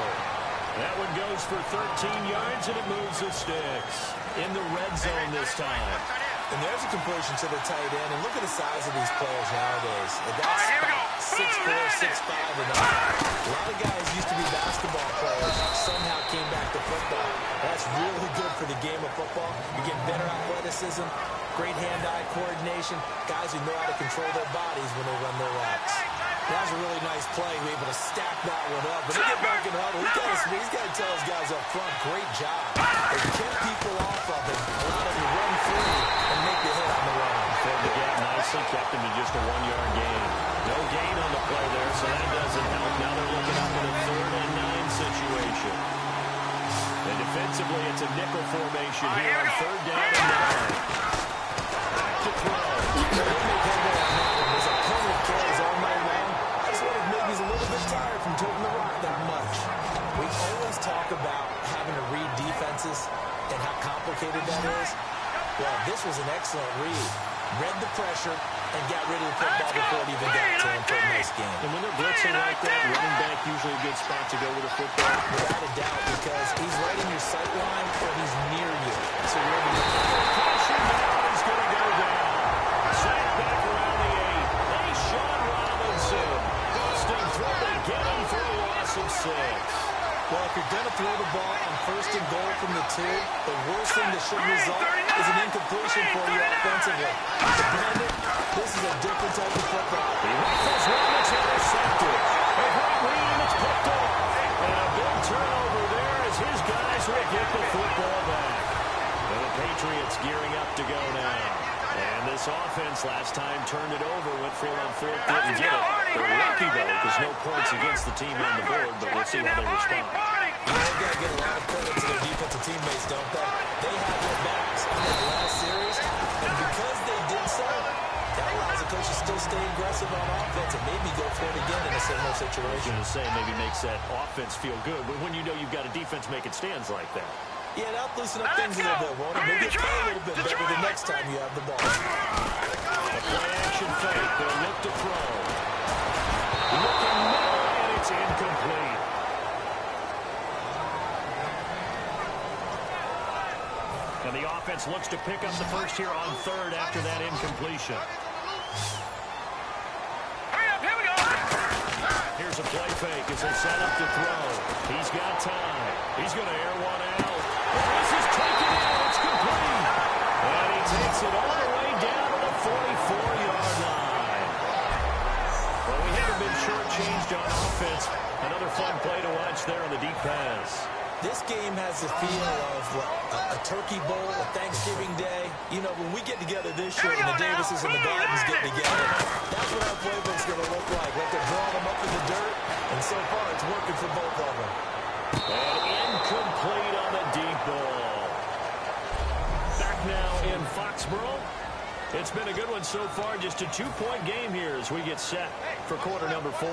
That one goes for 13 yards, and it moves the sticks. In the red zone this time. And there's a completion to the tight end. And look at the size of these players nowadays. And that's 6'4", 6'5", and up. A lot of guys used to be basketball players, somehow came back to football. That's really good for the game of football. You get better athleticism, great hand-eye coordination, guys who know how to control their bodies when they run their routes. That was a really nice play. We were able to stack that one up. But they get back in huddle. He's got to tell his guys up front, great job. They kept people off of him, allowed him to run free and make the hit on the run. Filled the gap nicely, kept him to just a 1-yard gain. No gain on the play there, so that doesn't help. Now they're looking up in a 3rd-and-9 situation. And defensively, it's a nickel formation here on 3rd down and 9. Back to throw. His opponent carries all night long. I just wonder if maybe he's a little bit tired from toting the rock that much. We always talk about having to read defenses and how complicated that is. Well, this was an excellent read. Read the pressure and got rid of the football before it even got to him for a nice game. And when they're blitzing like that, running back usually a good spot to go with the football. Without a doubt, because he's right in your sight line or he's near you. So you're able to Pressure now is going to go down. Sacked back around the 8. Hey, Sean Robinson. Busting through to get him for a loss of 6. Well, if you're going to throw the ball on 1st and goal from the 2, the worst thing that should result is an incompletion for you offensively. To Brandon, this is a different type of football. He rifles one that's intercepted. A great read and it's picked off. And a big turnover there as his guys will get the football back. And the Patriots gearing up to go now. And this offense last time turned it over, went for it on 4th, didn't get it. They're lucky, though, because no points against the team on the board, but we'll see how they respond. They've got to get a lot of credit to their defensive teammates, don't they? They had their backs in the last series, and because they did so, that allows the coach to still stay aggressive on offense and maybe go for it again in a similar situation. I was going to say, maybe makes that offense feel good, but when you know you've got a defense making stands like that. Yeah, that'll loosen up things a little bit, won't it? Maybe play a little bit better the next time you have the ball. A play-action fake. They'll look to throw. Looking middle, and it's incomplete. And the offense looks to pick up the first here on 3rd after that incompletion. Here we go. Here's a play fake as they set up to throw. He's got time. He's going to air one out. This is taken in. It's complete. And he takes it all the way down to the 44-yard line. Well, we haven't been shortchanged on offense. Another fun play to watch there on the deep pass. This game has the feel of a turkey bowl, a Thanksgiving day. You know, when we get together this year and the Davises and the Gardens get together, that's what our playbook's going to look like. Like they're drawing them up in the dirt, and so far it's working for both of them. And incomplete on the deep ball. Back now in Foxborough. It's been a good one so far. Just a 2-point game here as we get set for quarter number 4.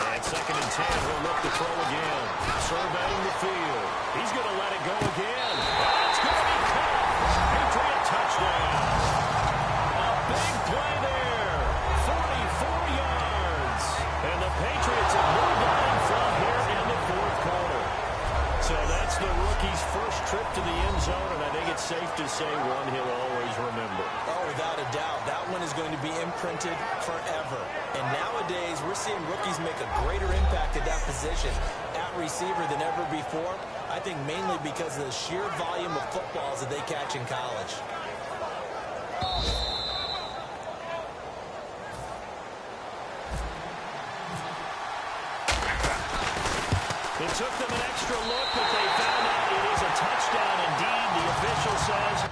And 2nd and 10, he'll look to throw again. Surveying the field. He's going to let it go again. That's going to be caught. Patriot touchdown. A big play there. 44 yards. And the Patriots have moved on from here in the 4th quarter. So that's the rookie's first trip to the end zone, and I think it's safe to say one he'll always remember. Oh, without a doubt. That one is going to be imprinted forever. And nowadays, we're seeing rookies make a greater impact at that position at receiver than ever before. I think mainly because of the sheer volume of footballs that they catch in college. It took them an extra look, but they found out it is a touchdown indeed, the official says.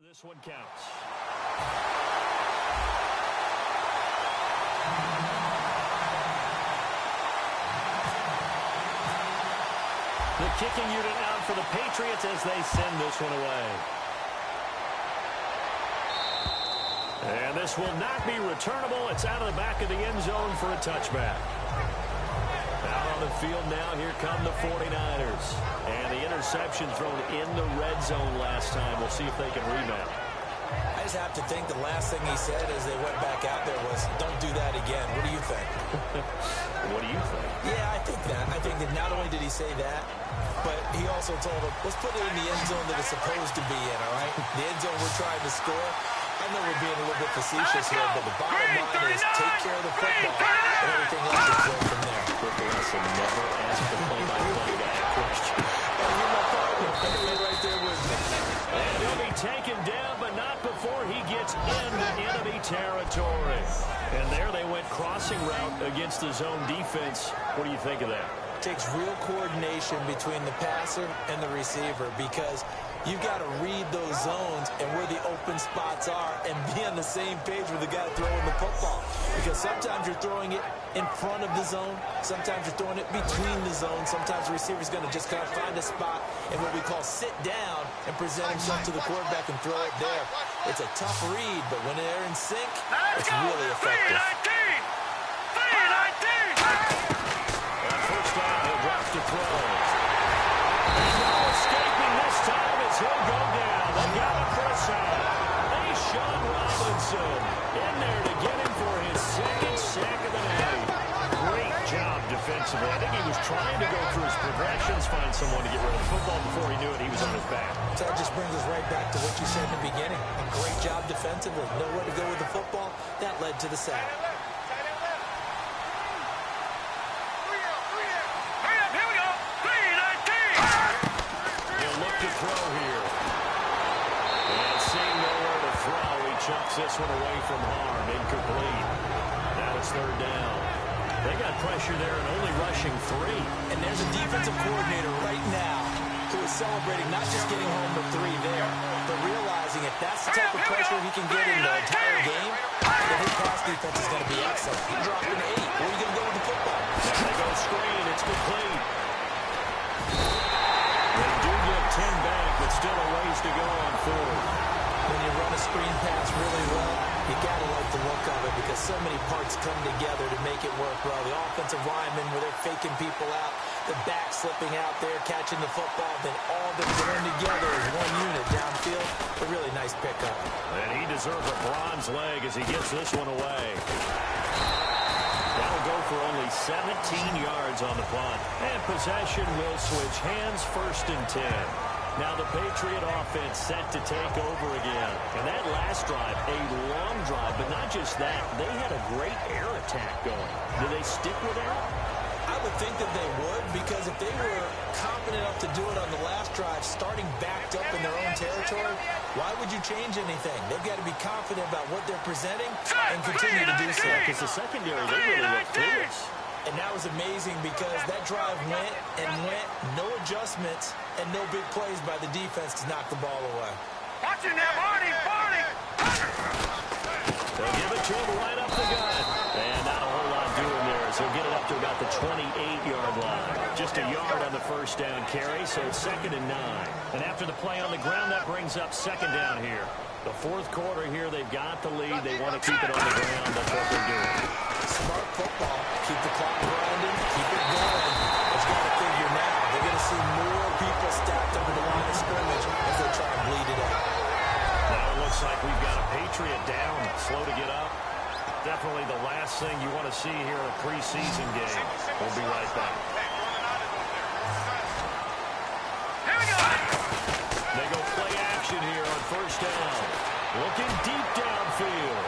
This one counts. The kicking unit out for the Patriots as they send this one away. And this will not be returnable. It's out of the back of the end zone for a touchback. Out on the field now, here come the 49ers. And the interception thrown in the red zone last time. We'll see if they can rebound. I just have to think the last thing he said as they went back out there was, don't do that again. What do you think? What do you think? Yeah, I think that. I think that not only did he say that, but he also told them, let's put it in the end zone that it's supposed to be in, all right? The end zone we're trying to score. I know we're being a little bit facetious here, but the bottom line is take care of the football, and everything else is going from there. Quick lesson, never ask the play-by-play guy a question. You're my partner. You're right there with me. And he'll be taken down, but not before he gets into enemy territory. And there they went crossing route against the zone defense. What do you think of that? Takes real coordination between the passer and the receiver because you've got to read those zones and where the open spots are and be on the same page with the guy throwing the football. Because sometimes you're throwing it in front of the zone. Sometimes you're throwing it between the zones. Sometimes the receiver's going to just kind of find a spot and what we call sit down and present himself to the quarterback and throw it there. It's a tough read, but when they're in sync, it's really effective. First down, he'll drop to throw. No escaping this time as he'll go down. They got a press out. Sean Robinson in there to get him for his second sack of the night. Great job defensively. I think he was trying to go through his progressions, find someone to get rid of the football. Before he knew it, he was on his back. So that just brings us right back to what you said in the beginning. A great job defensively. Nowhere to go with the football. That led to the sack. Chucks this one away from harm. Incomplete. Now it's third down. They got pressure there and only rushing 3. And there's a defensive coordinator right now who is celebrating not just getting home with 3 there, but realizing if that's the type of pressure he can get in the entire game, then his pass defense is going to be excellent. He dropped an 8. Where are you going to go with the football? Now they go screen. It's complete. They do get 10 back, but still a ways to go on 4. When you run a screen pass really well, you got to like the look of it because so many parts come together to make it work well. The offensive linemen, where they're faking people out, the back slipping out there, catching the football, then all of them going together as one unit downfield. A really nice pickup. And he deserves a bronze leg as he gets this one away. That'll go for only 17 yards on the punt. And possession will switch hands, 1st and 10. Now the Patriot offense set to take over again. And that last drive, a long drive, but not just that. They had a great air attack going. Do they stick with that? I would think that they would, because if they were confident enough to do it on the last drive, starting backed up in their own territory, why would you change anything? They've got to be confident about what they're presenting and continue to do so. Because the secondary, they really look fearless. And that was amazing because that drive went and went, no adjustments, and no big plays by the defense to knock the ball away. Watching that, Barney! They'll give it to him right up the gut. And not a whole lot doing there, so he'll get it up to about the 28-yard line. Just a yard on the first down carry, so it's 2nd and 9. And after the play on the ground, that brings up 2nd down here. The 4th quarter here, they've got the lead. They want to keep it on the ground. That's what they're doing. Smart football. Keep the clock grinding. Keep it going. But you got to figure now, they're going to see more people stacked over the line of scrimmage as they try and bleed it out. Now it looks like we've got a Patriot down, slow to get up. Definitely the last thing you want to see here in a preseason game. We'll be right back. Here we go! They go play action here on 1st down. Looking deep downfield.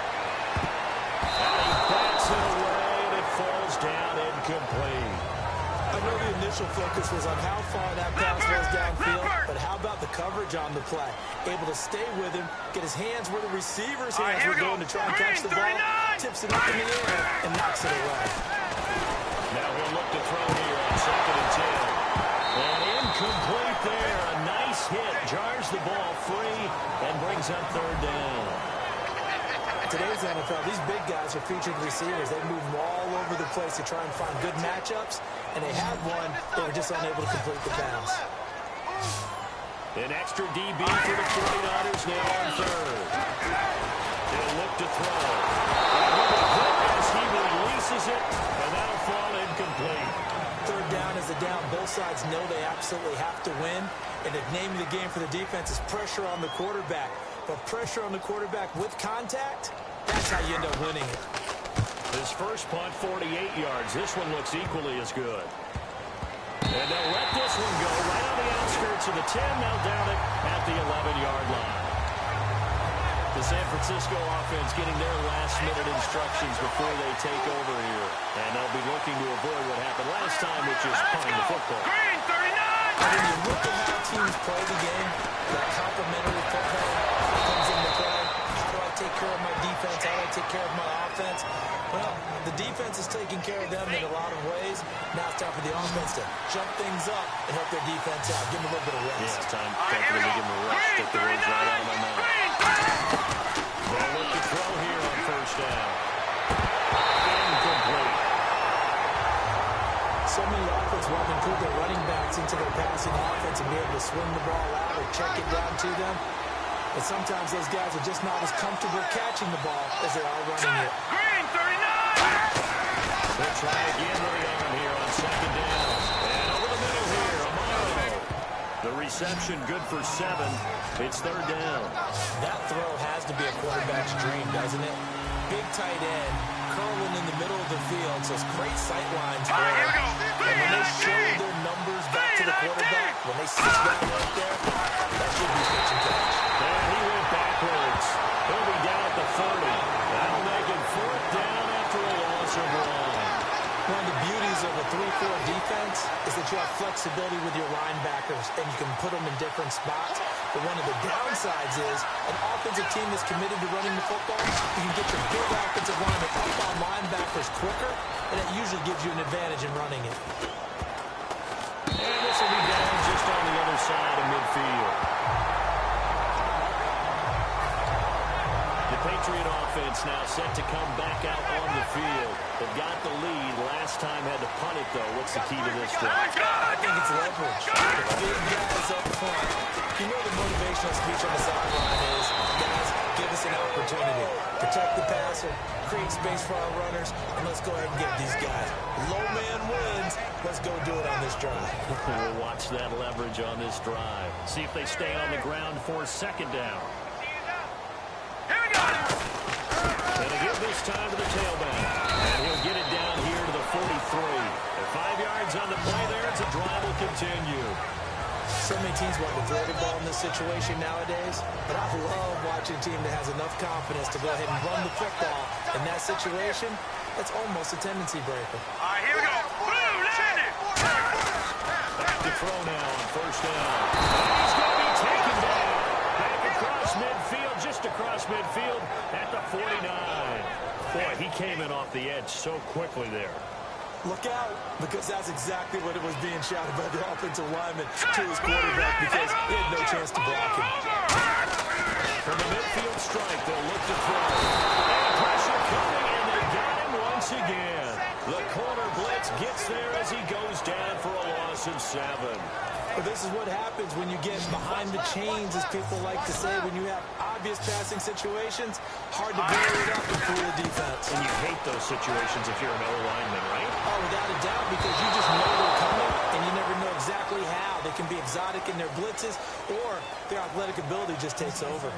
And he bats it away, and it falls down incomplete. I know the initial focus was on how far that pass was downfield, but how about the coverage on the play? Able to stay with him, get his hands where the receiver's hands were going to try and catch the ball, tips it up in the air, and knocks it away. Now he'll look to throw here on 2nd and 10. And incomplete there. A nice hit jars the ball free and brings up third down. Today's NFL, these big guys are featured receivers. They move all over the place to try and find good matchups, and they had one. They were just unable to complete the pass. An extra DB for the 49ers now on third. They'll look to throw. As he releases it, and that'll fall incomplete. Third down is a down. Both sides know they absolutely have to win, and the name of the game for the defense is pressure on the quarterback. But pressure on the quarterback with contact, that's how you end up winning it. His first punt, 48 yards. This one looks equally as good. And they'll let this one go right on the outskirts of the 10. They'll down it at the 11-yard line. The San Francisco offense getting their last-minute instructions before they take over here. And they'll be looking to avoid what happened last time, which is punting the football. Green, 39! When you look at how teams play the game, that complementary football comes into play. How do I take care of my defense? How do I take care of my offense? Well, the defense is taking care of them in a lot of ways. Now it's time for the offense to jump things up and help their defense out. Give them a little bit of rest. Yeah, it's time to give them a rest. Take the words right out of my mouth. They'll look to throw here on first down. Incomplete. So many offenses want to include their running backs into their passing offense and be able to swing the ball out or check it down to them. But sometimes those guys are just not as comfortable catching the ball as they are running it. Green, 39! They'll try again with the arm here on second down. And over the middle here, Amaro. The reception good for 7. It's third down. That throw has to be a quarterback's dream, doesn't it? Big tight end, curling in the middle of the field, so it's great sight lines for him. And when they show their numbers back to the quarterback, when they sit down right there, that should be pitch and catch. And he went backwards. He'll be down at the 30. That'll make it fourth down after a loss of 1. One of the beauties of a 3-4 defense is that you have flexibility with your linebackers, and you can put them in different spots. But one of the downsides is an offensive team that's committed to running the football, you can get your big offensive linemen up on linebackers quicker, and it usually gives you an advantage in running it. And this will be down just on the other side of midfield. The Patriot offense now set to come back out on the field. They've got the lead. Last time had to punt it, though. What's the key to this drive? I think it's leverage. Big guys up front. You know the motivational speech on the sideline is, guys, give us an opportunity. Protect the passer, create space for our runners, and let's go ahead and get these guys. Low man wins. Let's go do it on this drive. We'll watch that leverage on this drive. See if they stay on the ground for second down. Here we go! And they give this time to the tailback. And he'll get it down here to the 43. At 5 yards on the play there, it's a drive will continue. So many teams want to throw the ball in this situation nowadays, but I love watching a team that has enough confidence to go ahead and run the football. In that situation, that's almost a tendency breaker. All right, here we go. Blue, landed! Back to throw now on first down. And he's going to be taken down. Back across midfield, just across midfield at the 49. Boy, he came in off the edge so quickly there. Look out, because that's exactly what it was being shouted by the offensive lineman to his quarterback, because he had no chance to block him. From the midfield strike, they'll look to throw. And pressure coming, and they got him once again. The corner blitz gets there as he goes down for a loss of 7. But this is what happens when you get behind the chains, as people like to say, when you have obvious passing situations, hard to bury it up and fool the defense. And you hate those situations if you're an O-lineman, right? Oh, without a doubt, because you just know they're coming, and you never know exactly how. They can be exotic in their blitzes, or their athletic ability just takes over.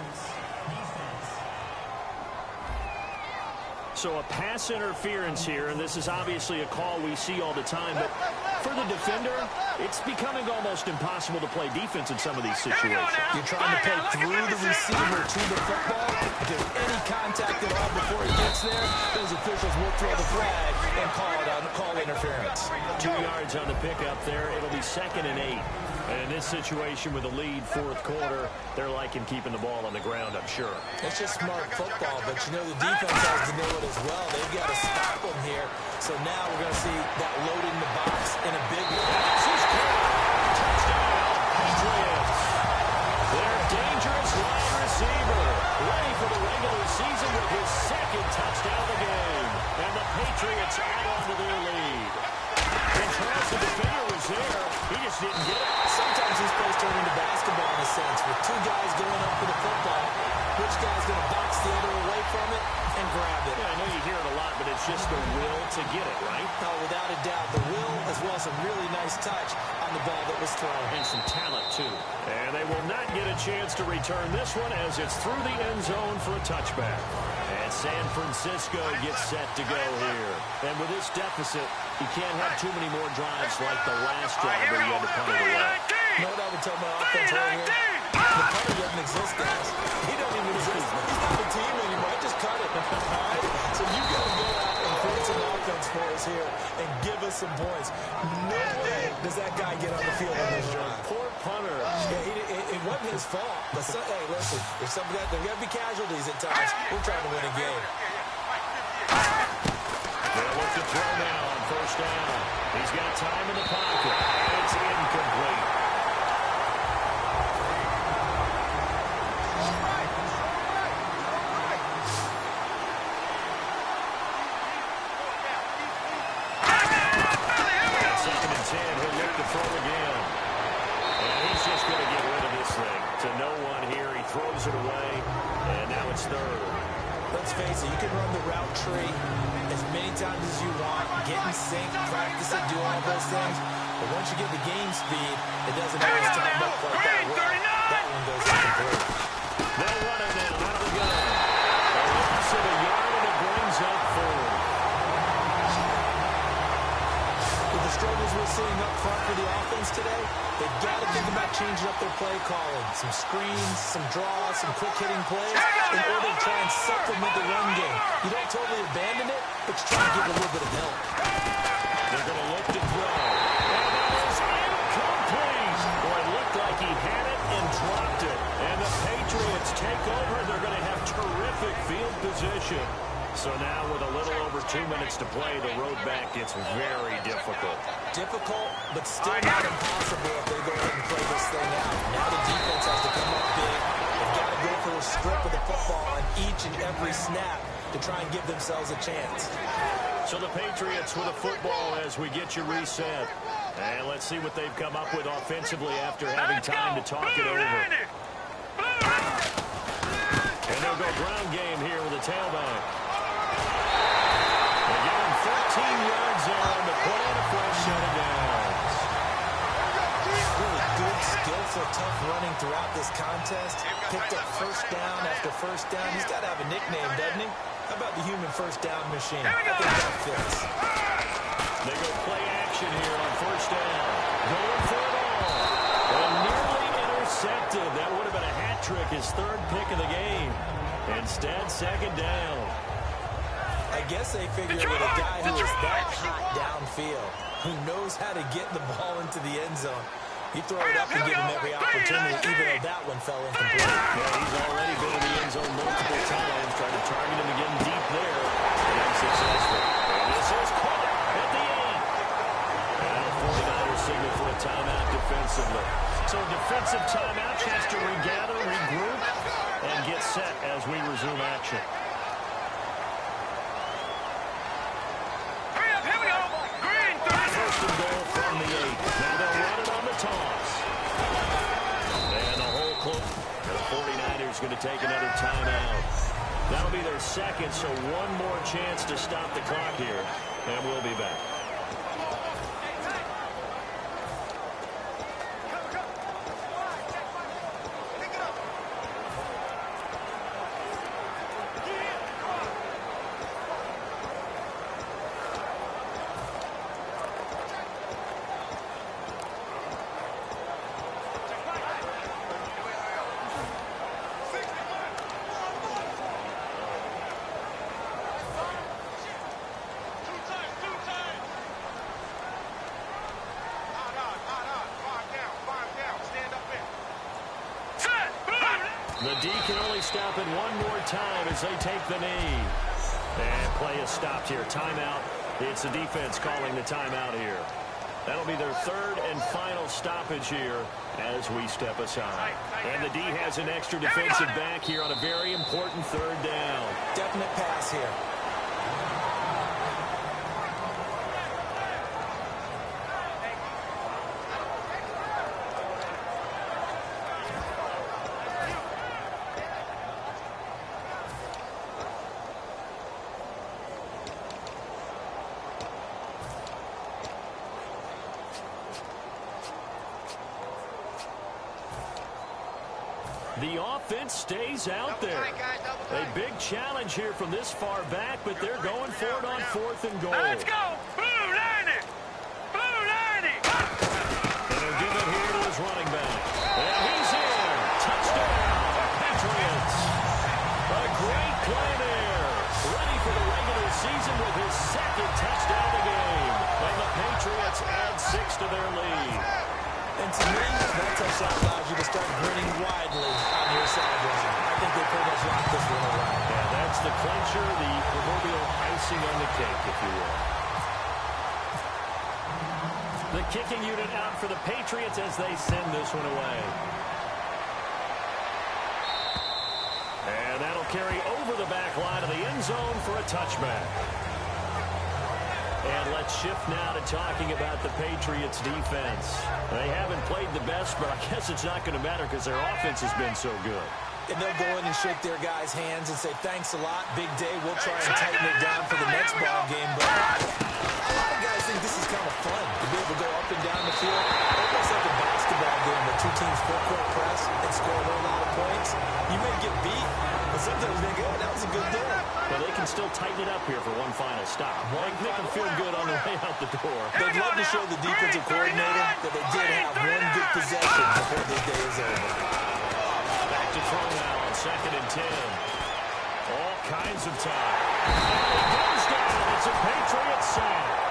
So a pass interference here, and this is obviously a call we see all the time, but for the defender, it's becoming almost impossible to play defense in some of these situations. You're trying to play through the receiver to the football. If there's any contact at all before he gets there, those officials will throw the flag and call interference. 2 yards on the pickup there. It'll be 2nd and 8. And in this situation with a lead, fourth quarter, they're liking keeping the ball on the ground, I'm sure. It's just smart football, but you know the defense has to know it as well. They've got to stop them here. So now we're going to see that load in the box in a big way. Touchdown, Patriots. which guy's going to box the other away from it and grab it. Yeah, I know you hear it a lot, but it's just the will to get it, right? Oh, without a doubt, the will as well as some really nice touch on the ball that was thrown. And some talent, too. And they will not get a chance to return this one as it's through the end zone for a touchback. And San Francisco gets set to go here. And with this deficit, you can't have too many more drives like the last drive where you had to punt it away. You know what I would tell my offense right here? The punter doesn't exist, guys. He doesn't even exist. He's not a team anymore. Just cut it. All right? So you got to go out and create some offense for us here and give us some points. No way does that guy get on the field on this drive. Poor punter. Yeah, it wasn't his fault. But hey, listen, there's got to be casualties at times. We're trying to win a game. They'll look to throw now on first down. He's got time in the pocket. It's incomplete. Second and 10, he'll look to throw again. And he's just going to get rid of this thing. To no one here, he throws it away, and now it's third. Let's face it, you can run the route tree as many times as you want, get in sync, practice it, do all those things. But once you get the game speed, it doesn't always time up like that way. That one goes incomplete. They'll run it now out of the gun. A loss of a yard, and it brings up third. With the struggles we're seeing up front for the offense today, they've got to think about changing up their play calling. Some screens, some draws, some quick-hitting plays in order to try and supplement the run game. You don't totally abandon it, but you try to give it a little bit of help. They're going to look to throw. And that is incomplete. Boy, it looked like he had it and dropped it. And the Patriots take over. They're going to have terrific field position. So now with a little over 2 minutes to play, the road back gets very difficult. Difficult, but still not impossible if they go ahead and play this thing out. Now the defense has to come up big. They've got to go for a strip of the football on each and every snap to try and give themselves a chance. So the Patriots with a football as we get you reset. And let's see what they've come up with offensively after having time to talk it over. And they'll go ground game here with a tailback. They give him 14 yards there on the play and a fresh set of downs. Really good, skillful, tough running throughout this contest. Picked up first down after first down. He's got to have a nickname, doesn't he? How about the human first down machine? I think that fits. They go play action here on first down. Going for it all. And nearly intercepted. That would have been a hat trick, his third pick of the game. Instead, second down. I guess they figured with a guy who is that hot downfield, who knows how to get the ball into the end zone, you throw it up and give him every opportunity, even though that one fell incomplete. Yeah, he's already been in the end zone multiple times, trying to target him again deep there. And unsuccessful. And this is caught at the 8. And the 49ers signal for a timeout defensively. So a defensive timeout, chance to regather, regroup, and get set as we resume action. First and goal from the 8. Now they'll run it on the toss. And the whole cloak. And the 49ers going to take another timeout. That'll be their second, so one more chance to stop the clock here. And we'll be back. The D can only stop it one more time as they take the knee. And play is stopped here. Timeout. It's the defense calling the timeout here. That'll be their third and final stoppage here as we step aside. And the D has an extra defensive back here on a very important third down. Definite pass here. The offense stays out there. A big challenge here from this far back, but they're going for it on 4th and goal. Let's go! Blue 90! Blue 90! And he'll give it here to his running back. And he's in. Touchdown, Patriots. A great play there. Ready for the regular season with his 2nd touchdown of the game. And the Patriots add 6 to their lead. And to me, that touchdown allows you to start grinning widely on your sideline. I think they pretty much locked this one away. Yeah, that's the clincher, the proverbial icing on the cake, if you will. The kicking unit out for the Patriots as they send this one away. And that'll carry over the back line of the end zone for a touchback. And let's shift now to talking about the Patriots' defense. They haven't played the best, but I guess it's not going to matter because their offense has been so good. And they'll go in and shake their guys' hands and say, thanks a lot, big day. We'll try and tighten it down for the next ball game. But a lot of guys think this is kind of fun to be able to go up and down the field. Almost like a basketball game where 2 teams full-court press and score a whole lot of points. You may get beat, but sometimes you think, oh, that was a good day. But they can still tighten it up here for one final stop. Make them feel good on the way out the door. They'd love to show the defensive coordinator that they did have one good possession before this day is over. Back to throw now on 2nd and 10. All kinds of time. And he goes down. It's a Patriots sack.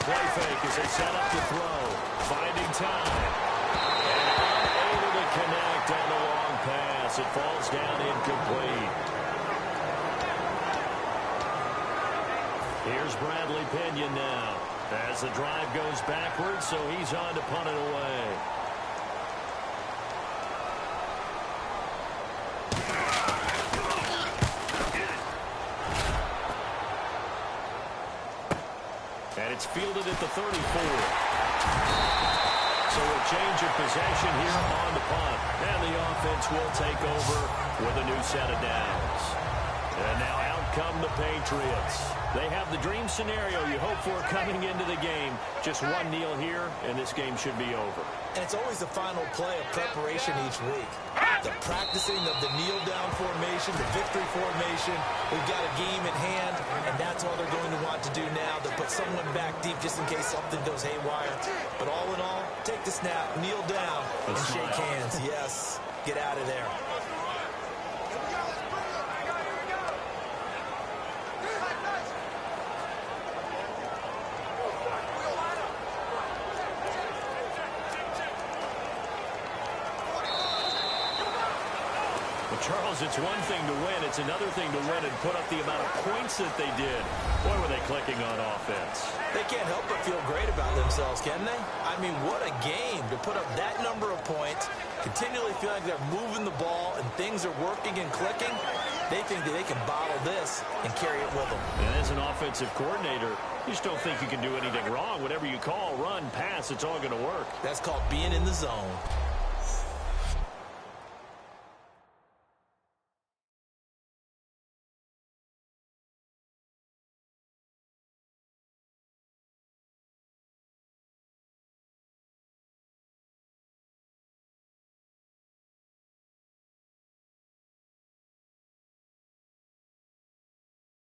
Play fake as they set up to throw. Finding time. And unable to connect on the long pass. It falls down incomplete. Here's Bradley Pinion now. As the drive goes backwards, so he's on to punt it away. And it's fielded at the 34. So a change of possession here on the punt. And the offense will take over with a new set of downs. And now out come the Patriots. They have the dream scenario you hope for coming into the game. Just one kneel here, and this game should be over. And it's always the final play of preparation each week. The practicing of the kneel-down formation, the victory formation. We've got a game in hand, and that's all they're going to want to do now. To put someone back deep just in case something goes haywire. But all in all, take the snap, kneel down, and shake hands. Yes, get out of there. Charles, it's one thing to win. It's another thing to win and put up the amount of points that they did. Boy, were they clicking on offense. They can't help but feel great about themselves, can they? I mean, what a game to put up that number of points, continually feel like they're moving the ball and things are working and clicking. They think that they can bottle this and carry it with them. And as an offensive coordinator, you just don't think you can do anything wrong. Whatever you call, run, pass, it's all going to work. That's called being in the zone.